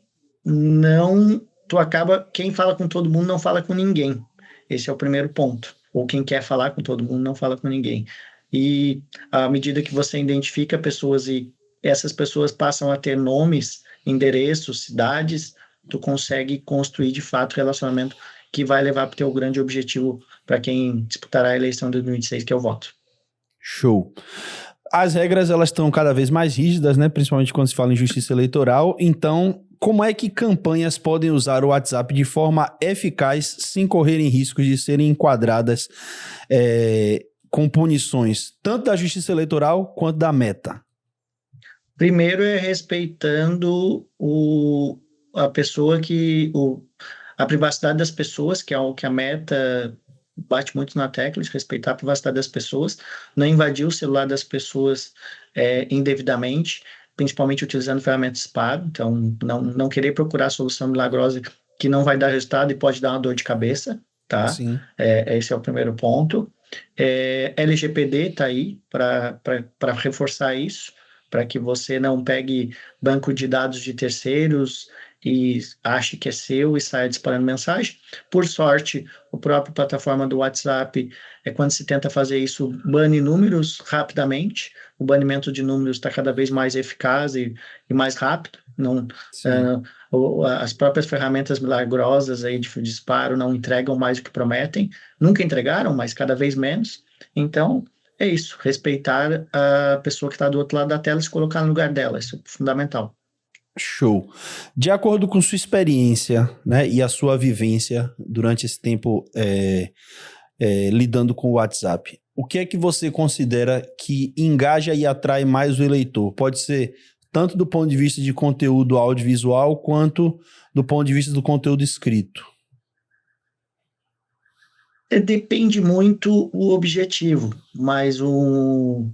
quem fala com todo mundo não fala com ninguém. Esse é o primeiro ponto. Ou quem quer falar com todo mundo não fala com ninguém. E à medida que você identifica pessoas e essas pessoas passam a ter nomes, endereços, cidades, tu consegue construir de fato relacionamento que vai levar para o teu grande objetivo para quem disputará a eleição de 2026, que é o voto. Show. As regras, elas estão cada vez mais rígidas, né? Principalmente quando se fala em justiça eleitoral. Então, como é que campanhas podem usar o WhatsApp de forma eficaz, sem correrem riscos de serem enquadradas com punições, tanto da justiça eleitoral quanto da Meta? Primeiro é respeitando a pessoa a privacidade das pessoas, que é o que a Meta bate muito na tecla, de respeitar a privacidade das pessoas, não invadir o celular das pessoas indevidamente, principalmente utilizando ferramentas spam, então não querer procurar solução milagrosa que não vai dar resultado e pode dar uma dor de cabeça, tá? Sim. Esse é o primeiro ponto. LGPD está aí para reforçar isso, para que você não pegue banco de dados de terceiros e ache que é seu e saia disparando mensagem. Por sorte, a própria plataforma do WhatsApp, quando se tenta fazer isso, bane números rapidamente. O banimento de números está cada vez mais eficaz e mais rápido. Não, as próprias ferramentas milagrosas aí de disparo não entregam mais o que prometem, nunca entregaram, mas cada vez menos. Então, é isso, respeitar a pessoa que está do outro lado da tela e se colocar no lugar dela, isso é fundamental. Show. De acordo com sua experiência, né, e a sua vivência durante esse tempo lidando com o WhatsApp, o que é que você considera que engaja e atrai mais o eleitor? Pode ser tanto do ponto de vista de conteúdo audiovisual, quanto do ponto de vista do conteúdo escrito? Depende muito o objetivo, mas um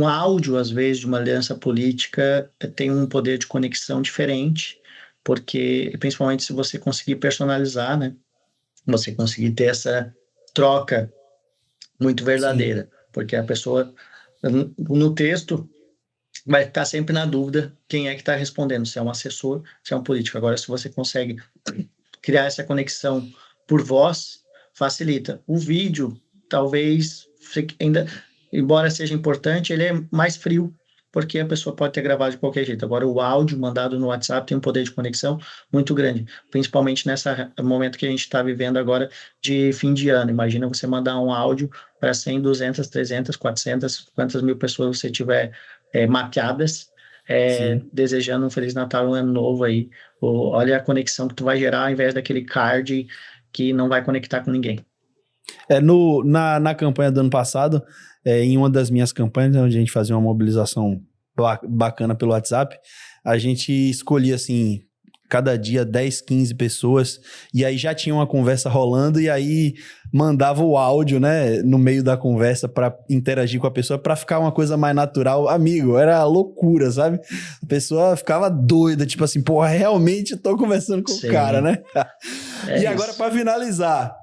áudio, às vezes, de uma aliança política tem um poder de conexão diferente, porque, principalmente se você conseguir personalizar, né? Você conseguir ter essa troca muito verdadeira, sim, porque a pessoa, no texto, vai ficar sempre na dúvida quem é que está respondendo, se é um assessor, se é um político. Agora, se você consegue criar essa conexão por voz, facilita. O vídeo, talvez, ainda, embora seja importante, ele é mais frio, porque a pessoa pode ter gravado de qualquer jeito. Agora, o áudio mandado no WhatsApp tem um poder de conexão muito grande, principalmente nesse momento que a gente está vivendo agora de fim de ano. Imagina você mandar um áudio para 100, 200, 300, 400, quantas mil pessoas você tiver mapeadas, desejando um Feliz Natal e um Ano Novo aí. Olha a conexão que tu vai gerar, ao invés daquele card que não vai conectar com ninguém. Na campanha do ano passado, em uma das minhas campanhas, onde a gente fazia uma mobilização bacana pelo WhatsApp, a gente escolhia, assim, cada dia 10, 15 pessoas, e aí já tinha uma conversa rolando, e aí mandava o áudio, né, no meio da conversa para interagir com a pessoa, para ficar uma coisa mais natural. Amigo, era loucura, sabe? A pessoa ficava doida, tipo assim, pô, realmente tô conversando com o cara, né? E agora, para finalizar,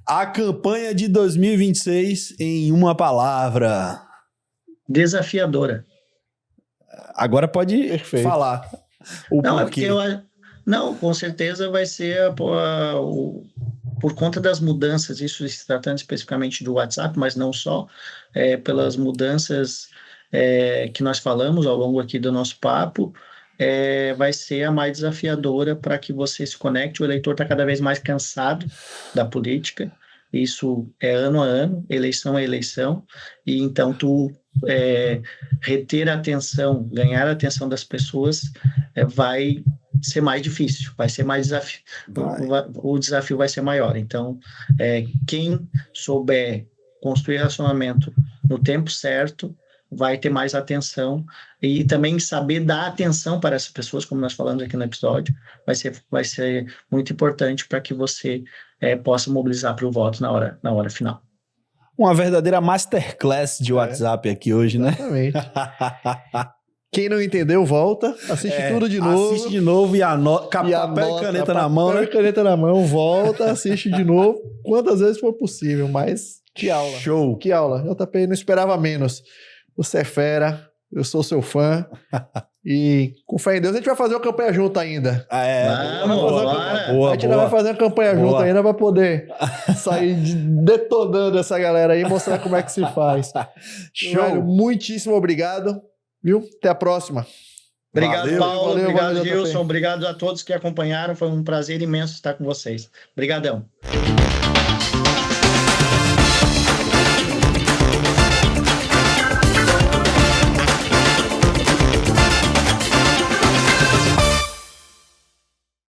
a campanha de 2026 em uma palavra. Desafiadora. Agora pode falar o porquê. Não, com certeza vai ser por conta das mudanças, isso se tratando especificamente do WhatsApp, mas não só, pelas mudanças que nós falamos ao longo aqui do nosso papo, vai ser a mais desafiadora para que você se conecte. O eleitor está cada vez mais cansado da política, isso é ano a ano, eleição a eleição, e então reter a atenção, ganhar a atenção das pessoas vai ser mais difícil, vai ser mais desafio, o desafio vai ser maior. Então, quem souber construir relacionamento no tempo certo, vai ter mais atenção, e também saber dar atenção para essas pessoas, como nós falamos aqui no episódio, vai ser muito importante para que você possa mobilizar para o voto na hora final. Uma verdadeira masterclass de WhatsApp aqui hoje, exatamente. Né? Quem não entendeu, volta, assiste tudo de novo. Assiste de novo e anota, papel e caneta na mão, né? Papel e caneta na mão, volta, assiste de novo, quantas vezes for possível, mas que aula. Show. Que aula. JP não esperava menos. Você é fera, eu sou seu fã. E com fé em Deus, a gente vai fazer uma campanha junto ainda. Vamos, a gente ainda vai fazer uma campanha junto ainda para poder sair detonando essa galera aí e mostrar como é que se faz. Show. Velho, muitíssimo obrigado. Viu? Até a próxima. Obrigado, Paulo. Obrigado, Gilson. Obrigado a todos que acompanharam. Foi um prazer imenso estar com vocês. Obrigadão.